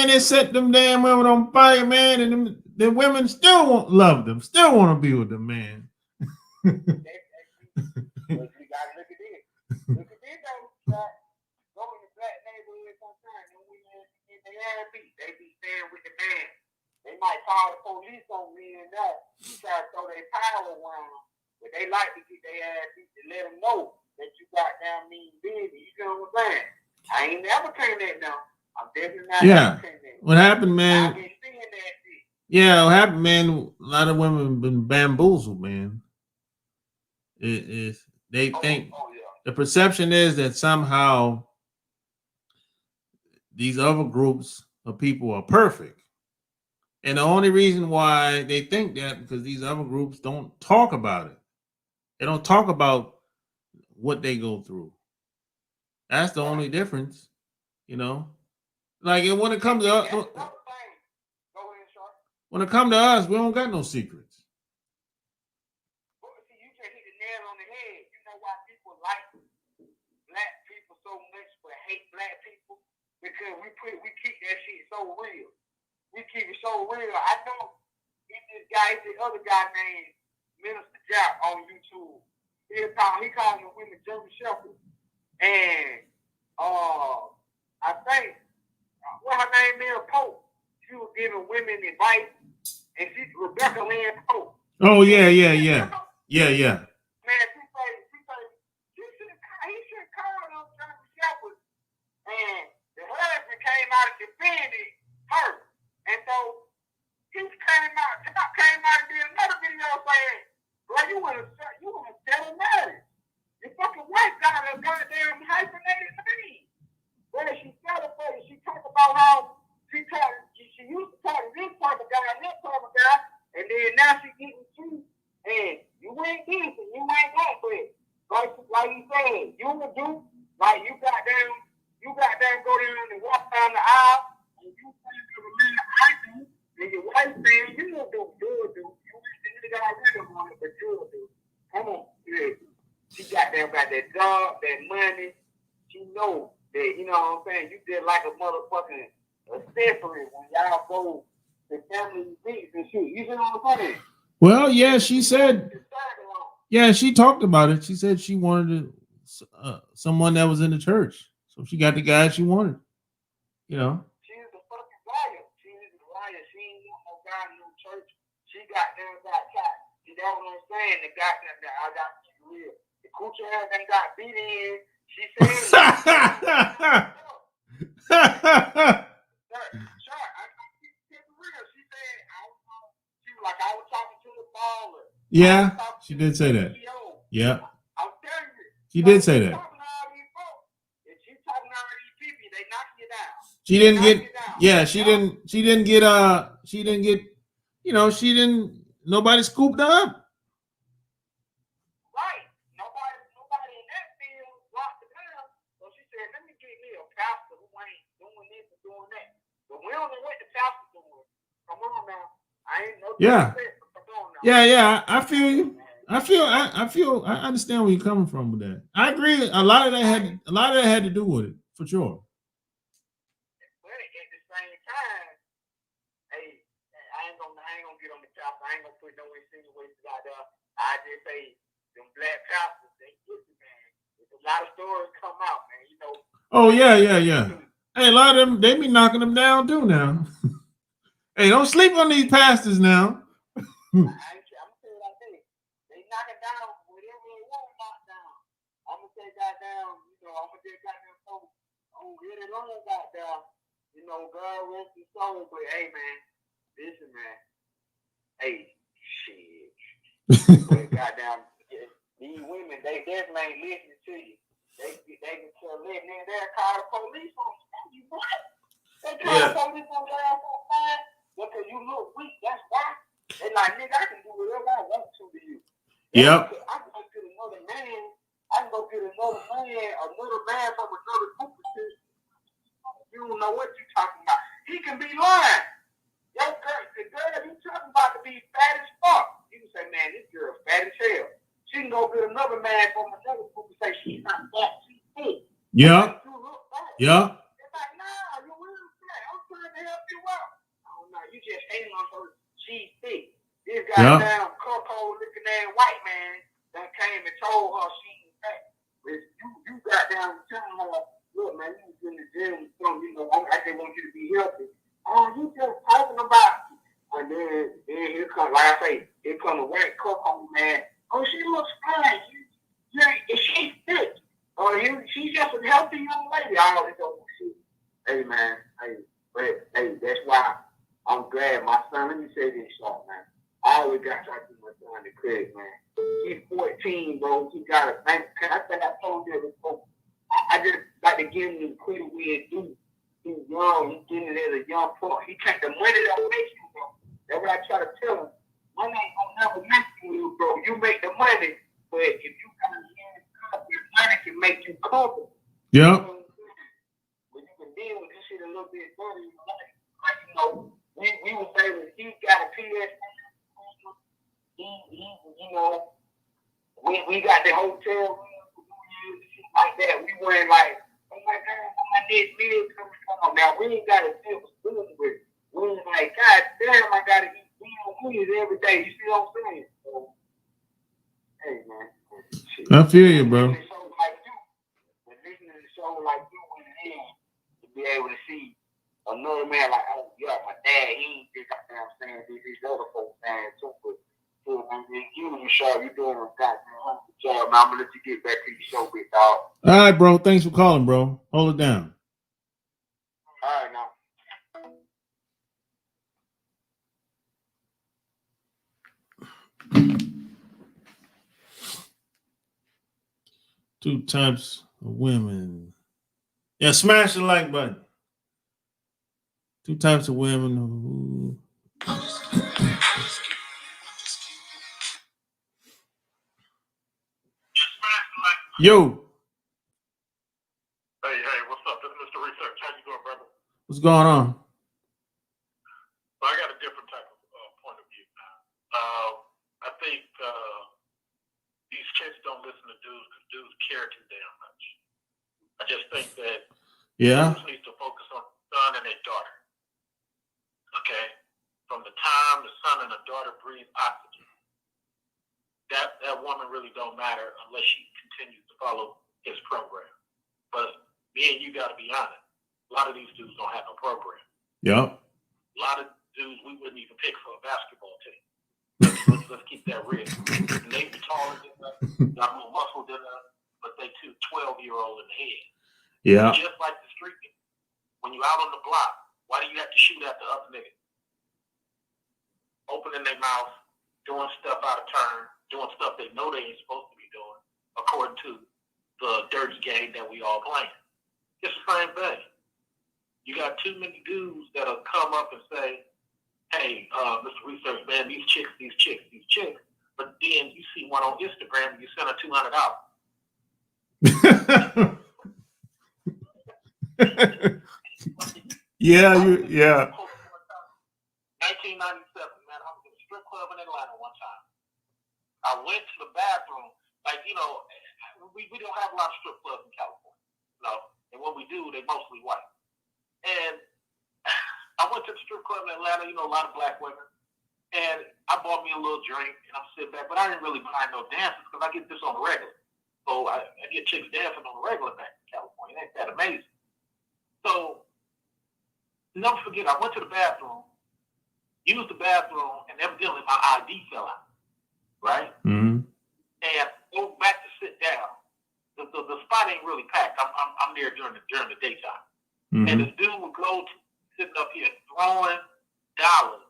they set them damn women on fire, man, and the women still won't love them, still want to be with them, man. You gotta look at this. Look at this though. Go in the black neighborhood sometimes, and we in the R&B, they be staying with the man. They might call the police on me and that, try to throw their power around, but they like to get their ass beat to let them know that you got down mean busy. You know what I'm saying? I ain't never came that now. I'm definitely not. Yeah. That. What happened, man? I've been seeing that shit. Yeah, what happened, man? A lot of women have been bamboozled, man. They think the perception is that somehow these other groups of people are perfect. And the only reason why they think that because these other groups don't talk about it. They don't talk about what they go through. That's the only difference, you know. Like when it comes to us, we don't got no secrets. See, you just hit the nail on the head. You know why people like black people so much but hate black people? Because we keep that shit so real. We keep it so real. I know this other guy named Minister Jack on YouTube. He calling the women German Shepherds. And I think what her name is, Pope. She was giving women advice, and she's Rebecca Lynn Pope. Oh yeah. Man, she say he should call them German Shepherds, and the husband came out and defended her, and so he came out and did another video saying, "Bro, you wanna settle marriage? Your fucking wife got a goddamn hyphenated name." Well, she celebrated. She talked about how she used to talk to this type of guy and that type of guy, and then now she getting you, and you ain't this and you ain't that, but like you said, you would do like you got them go down and walk down the aisle, and you think of a man I do, and your wife saying you will do. You ain't the nigga I really wanted, but you'll do. Come on, yeah. She got them got that job, that money. She know that, you know what I'm saying? You did like a motherfucking accessory when y'all go to family events and shit. You see what I'm saying? Well, yeah, she said. Yeah, she talked about it. She said she wanted someone that was in the church, so she got the guy she wanted. You know. She's a fucking liar. She ain't want no guy in no church. She got shot. You know what I'm saying? The guy that I got real. The coochie ass ain't got beat in. She said, sure, I keep it real. She said, she was like, I was talking Yeah, she did say that. Yeah. I'm telling you. She did say that. She didn't get, yeah, she didn't get, you know, nobody scooped her up. Right. Nobody in that field locked it down. So she said, let me get me a pastor who ain't doing this and doing that. But we don't know what the pastor doing. Come on now. I ain't no Yeah. Come on now. Yeah, I feel you. I understand where you're coming from with that. I agree. A lot of that had to do with it, for sure. But at the same time, hey, I ain't gonna get on the top. I ain't gonna put no insinuations out there. I just say them black pastors, they get it, man. There's a lot of stories come out, man. You know. Oh yeah. Hey, a lot of them, they be knocking them down too now. Hey, don't sleep on these pastors now. I'm gonna tell you like this. They knock it down whatever they want to knock down. I'm gonna say goddamn, you know, I'm gonna just goddamn folks on really long goddamn, you know, God rest his soul. But hey man, listen man. Hey, shit. But goddamn, these women, they definitely ain't listening to you. They can tell letting in there, call the police on you. What? They call the police on your ass on time because you look weak. That's why. They like, nigga, I can do whatever I want to you. Yep. I can go get another man. I can go get another man from another group of people. You don't know what you're talking about. He can be lying. Your girl, the girl that you talking about to be fat as fuck. You can say, man, this girl fat as hell. She can go get another man from another group and say she's not fat, she's thick. Yeah. You look fat. Yeah. It's like, nah, you will fat. I'm trying to help you out. Oh no, you just hating on her. She's thick. This goddamn cocoa looking ass white man that came and told her she's fat. You goddamn telling her, look man, you was in the gym, so you know, I just want you to be healthy. Oh, you just talking about it. And then here come, like I say, here come a white cocoa man. Oh, she looks fine. She's thick. Oh, she's just a healthy young lady. All this old shit. Hey man, hey, that's why I'm glad my son. Let me say this, short man. I always got to try to do my son the credit, man. He's 14, bro. He got a bank account. I think I told you before. I just like to give him the credit where it do. He's young. He's getting it at a young point. He take the money that makes you, bro. That's what I try to tell him. Money ain't gonna never make you, bro. You make the money, but if you got a money can make you comfortable. Yeah. When you can deal with this shit a little bit better, like you know, we was able. He got a PS. You know, we got the hotel room like that. We weren't like, oh my God, my next meal coming from. Now we ain't got to deal with food with. We ain't like, God damn, I gotta eat meals every day. You see what I'm saying? So, hey man, shit. I feel you, bro. Listening to the show like you went in to be able to see another man like, oh yeah, my dad, he ain't just goddamn saying these other folks saying too, but you Sharp, you doing a goddamn job. Now I'm gonna let you get back to your show, big dog. All right, bro. Thanks for calling, bro. Hold it down. All right, now. Two types of women. Yeah, smash the like button. Two types of women who. Yo. Hey, what's up? This is Mr. Research. How you doing, brother? What's going on? So I got a different type of point of view now. I think these kids don't listen to dudes because dudes care too damn much. I just think that dudes need to focus on the son and their daughter. Okay? From the time the son and the daughter breathe oxygen, that woman really don't matter unless she continues to follow his program. But me and you got to be honest. A lot of these dudes don't have no program. Yep. A lot of dudes we wouldn't even pick for a basketball team. Let's keep that real. And they be taller than us, got more muscle than us, but they too 12-year-old in the head. Yeah. Just like the street, when you out on the block, why do you have to shoot at the other nigga? Opening their mouth, doing stuff out of turn, doing stuff they know they ain't supposed to be doing, according to the dirty game that we all playing. It's the same thing. You got too many dudes that'll come up and say, hey, Mr. Research Man, these chicks. But then you see one on Instagram and you send her $200. Yeah. 1997, man, I was in a strip club in Atlanta one time. I went to the bathroom, we don't have a lot of strip clubs in California, and when we do, they're mostly white. And I went to the strip club in Atlanta, a lot of black women, and I bought me a little drink, and I'm sitting back, but I didn't really buy no dances because I get this on the regular. So I get chicks dancing on the regular back in California. Ain't that amazing? So, never forget, I went to the bathroom, used the bathroom, and evidently my ID fell out, right? Mm-hmm. And go back to sit down. The spot ain't really packed. I'm there during the daytime. Mm-hmm. And this dude would go sitting up here throwing dollars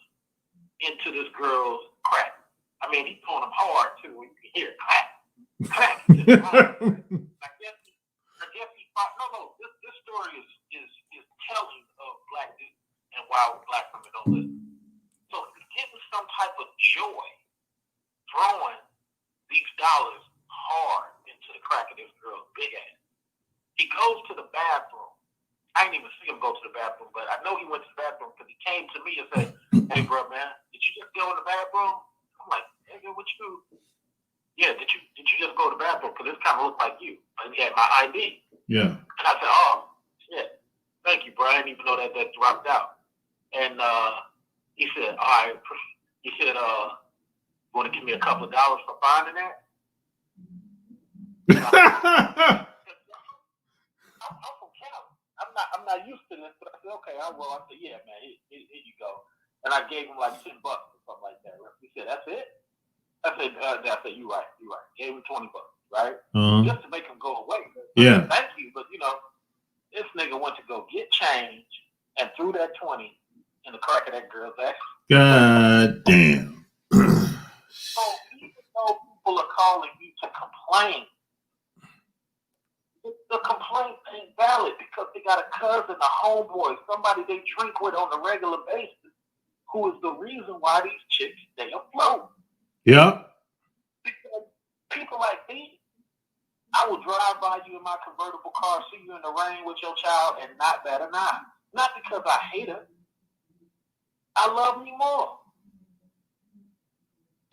into this girl's crack. I mean, he's throwing them hard too. You can hear it clack. I guess he thought, no. This story is telling of black dudes and why black women don't listen. So he's getting some type of joy throwing these dollars hard into the crack of this girl's big ass. He goes to the bathroom. I didn't even see him go to the bathroom, but I know he went to the bathroom because he came to me and said, hey, bro, man, did you just go in the bathroom? I'm like, hey, what you do? Yeah, did you just go to the bathroom? Because this kind of looked like you. And he had my ID. Yeah. And I said, oh, shit. Thank you, bro. I didn't even know that dropped out. And he said, all right. He said, you want to give me a couple of dollars for finding that? I'm from Cali. I'm not used to this, but I said, okay, I will. I said, yeah, man, here you go. And I gave him like $10 or something like that. He said, that's it? I said, you right. Gave him $20, right? Uh-huh. Just to make him go away. Yeah. Thank you, but this nigga went to go get change and threw that 20 in the crack of that girl's ass. God damn. So even though people are calling you to complain, the complaint ain't valid because they got a cousin, a homeboy, somebody they drink with on a regular basis, who is the reason why these chicks stay afloat. Yeah. Because people like me, I will drive by you in my convertible car, see you in the rain with your child, and not bat an eye. Not because I hate her. I love you more.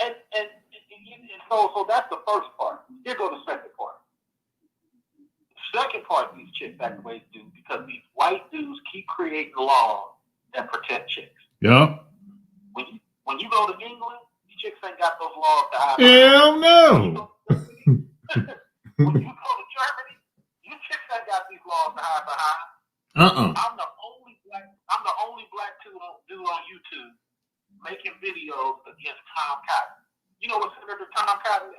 And so that's the first part. Here go the second part. The second part these chicks act the way they do because these white dudes keep creating laws that protect chicks. Yeah. When you go to England, these chicks ain't got those laws to hide. Hell no. When you go to Germany, you chicks ain't got these laws to hide behind. I'm the only black dude on YouTube making videos against Tom Cotton. You know what Senator Tom Cotton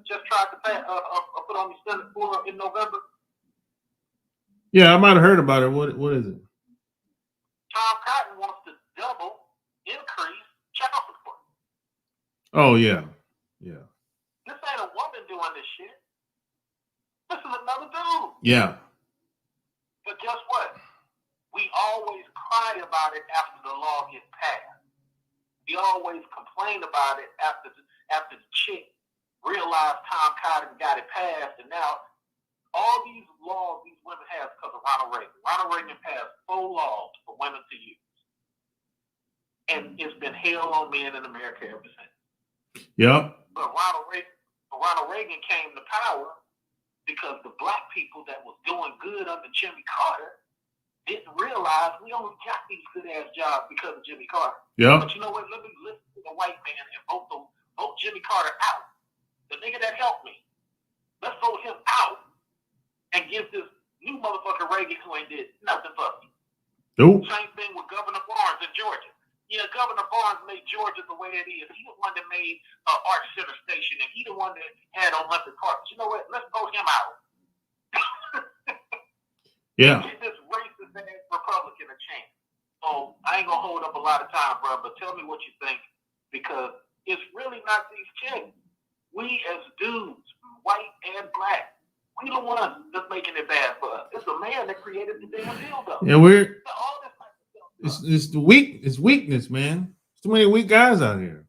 just tried to put on the Senate floor in November? Yeah, I might have heard about it. What is it? Tom Cotton wants to increase child support. Oh yeah. Yeah. This ain't a woman doing this shit. This is another dude. Yeah. But guess what? We always cry about it after the law gets passed. We always complain about it after the chick realized Tom Cotton got it passed, and now all these laws these women have because of Ronald Reagan. Ronald Reagan passed 4 laws for women to use. And it's been hell on men in America ever since. Yep. But Ronald Reagan came to power because the black people that was doing good under Jimmy Carter didn't realize we only got these good ass jobs because of Jimmy Carter. Yep. But you know what? Let me listen to the white man and vote Jimmy Carter out. The nigga that helped me. Let's vote him out and give this new motherfucker Reagan who ain't did nothing for me. Nope. Same thing with Governor Barnes in Georgia. Yeah, Governor Barnes made Georgia the way it is. He the one that made Art Center Station, and he the one that had Olympic Park. But you know what? Let's vote him out. Yeah. Give this racist ass Republican a chance. So I ain't gonna hold up a lot of time, bro. But tell me what you think, because It's really not these chicks. We as dudes, white and black, we the ones that's making it bad for us. It's the man that created the damn dildo. Yeah, we're So all this type of stuff. it's weakness, man. There's too many weak guys out here.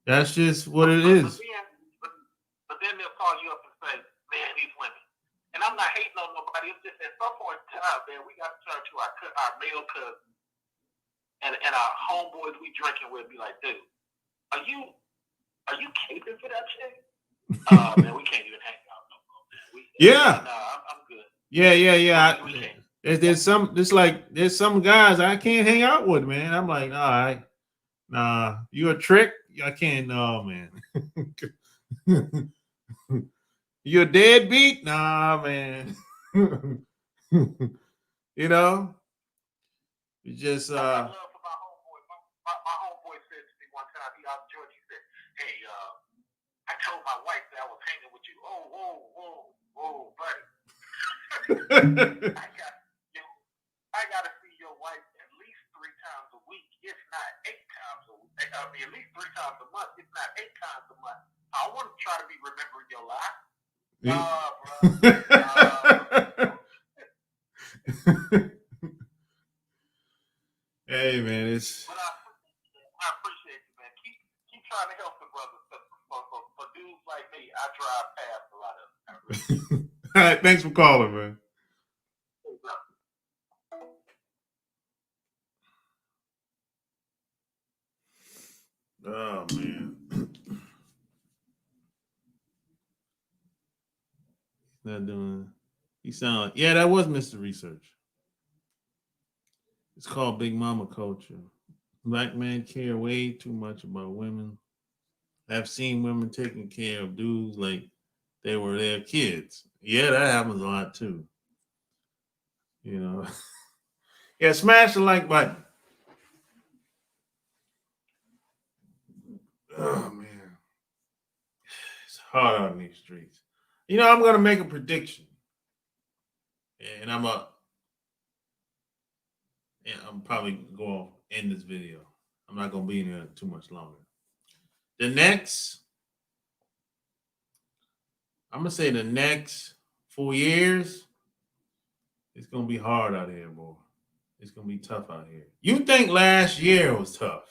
That's just what it is. But then they'll call you up and say, man, these women. And I'm not hating on nobody. It's just at some point in time, man, we got to turn to our male cousins and our homeboys we drinking with be like, dude, are you caping for that chick? Man, we can't even hang out no more, man. Yeah. Nah, I'm good. Yeah. There's some guys I can't hang out with, man. I'm like, all right, nah, you a trick? I can't. No, man. You a deadbeat? Nah, man. You know, you just I love for my homeboy. My homeboy said to me one time, he out of Georgia, he said, hey, I told my wife that I was hanging with you. Whoa, buddy. I gotta see your wife at least 3 times a week, if not 8 times a week. I mean, at least 3 times a month, if not 8 times a month. I want to try to be remembering your life. Hey, man, it's. But I appreciate you, man. Keep trying to help the brothers. For dudes like me, I drive past a lot of them. All right, thanks for calling, man. Oh, man. Not doing. He sound like, yeah, that was Mr. Research. It's called Big Mama culture. Black men care way too much about women. I've seen women taking care of dudes like they were their kids. Yeah, that happens a lot too. You know. Yeah, smash the like button. Oh man. It's hard out in these streets. You know, I'm gonna make a prediction. And I'm probably going to end this video. I'm not gonna be in here too much longer. I'm gonna say the next 4 years, it's gonna be hard out here, boy. It's gonna be tough out here. You think last year was tough?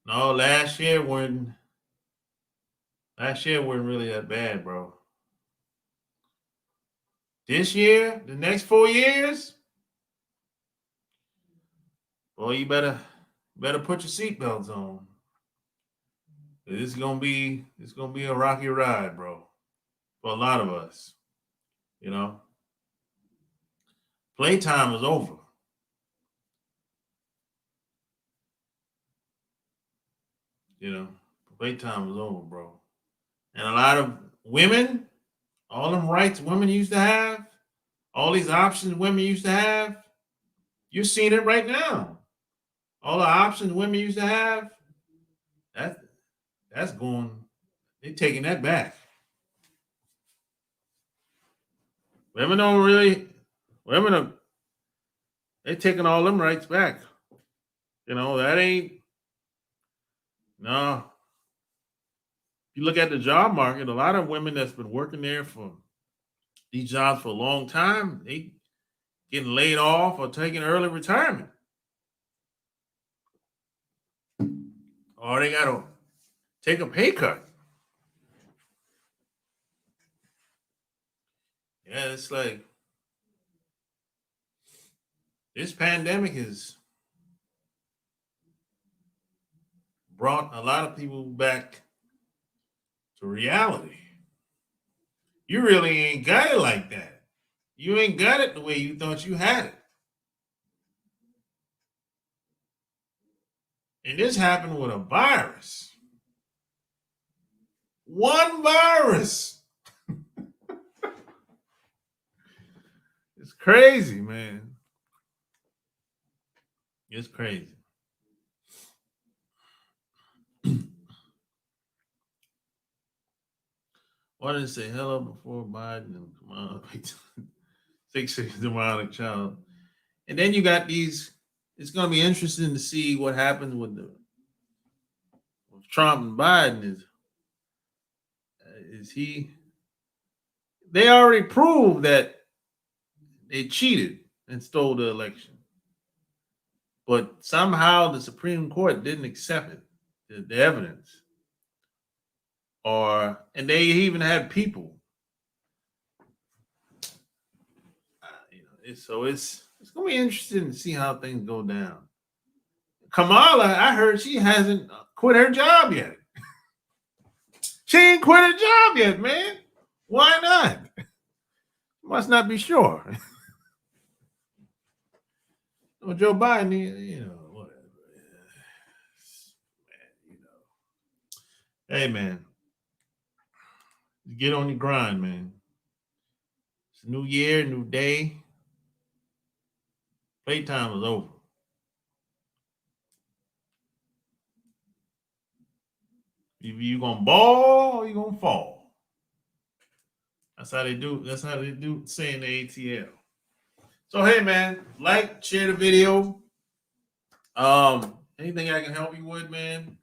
No, last year wasn't really that bad, bro. This year, the next 4 years, boy, you better put your seatbelts on. It's gonna be a rocky ride, bro, for a lot of us. You know, playtime is over. You know, playtime is over, bro. And a lot of women, all them rights women used to have, all these options women used to have, you're seeing it right now. All the options women used to have, that's going, they're taking that back. Women are, they're taking all them rights back. You know, that ain't, no. If you look at the job market, a lot of women that's been working there for these jobs for a long time, they getting laid off or taking early retirement. Or they got to take a pay cut. Yeah, it's like this pandemic has brought a lot of people back to reality. You really ain't got it like that. You ain't got it the way you thought you had it. And this happened with a virus. One virus. It's crazy, man. It's crazy. Why did it say hello before Biden and come on 6 demonic child? And then you got these it's going to be interesting to see what happens with Trump and Biden. Is he? They already proved that they cheated and stole the election, but somehow the Supreme Court didn't accept it, the evidence, and they even had people. It's going to be interesting to see how things go down. Kamala, I heard she hasn't quit her job yet. She ain't quit her job yet, man. Why not? Must not be sure. Well, Joe Biden, whatever. Man, Hey, man. Get on your grind, man. It's a new year, new day. Playtime is over. Either you gonna ball or you gonna fall. That's how they do. That's how they do saying the ATL. So hey, man, like, share the video. Anything I can help you with, man?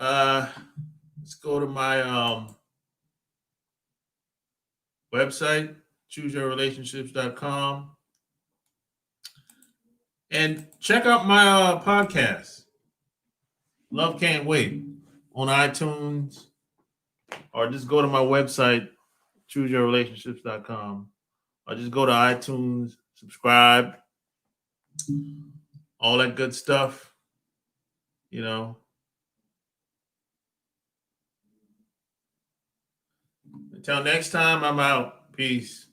Let's go to my website, chooseyourrelationships.com, and check out my podcast, Love Can't Wait, on iTunes, or just go to my website, chooseyourrelationships.com, or just go to iTunes, subscribe, all that good stuff, Until next time, I'm out. Peace.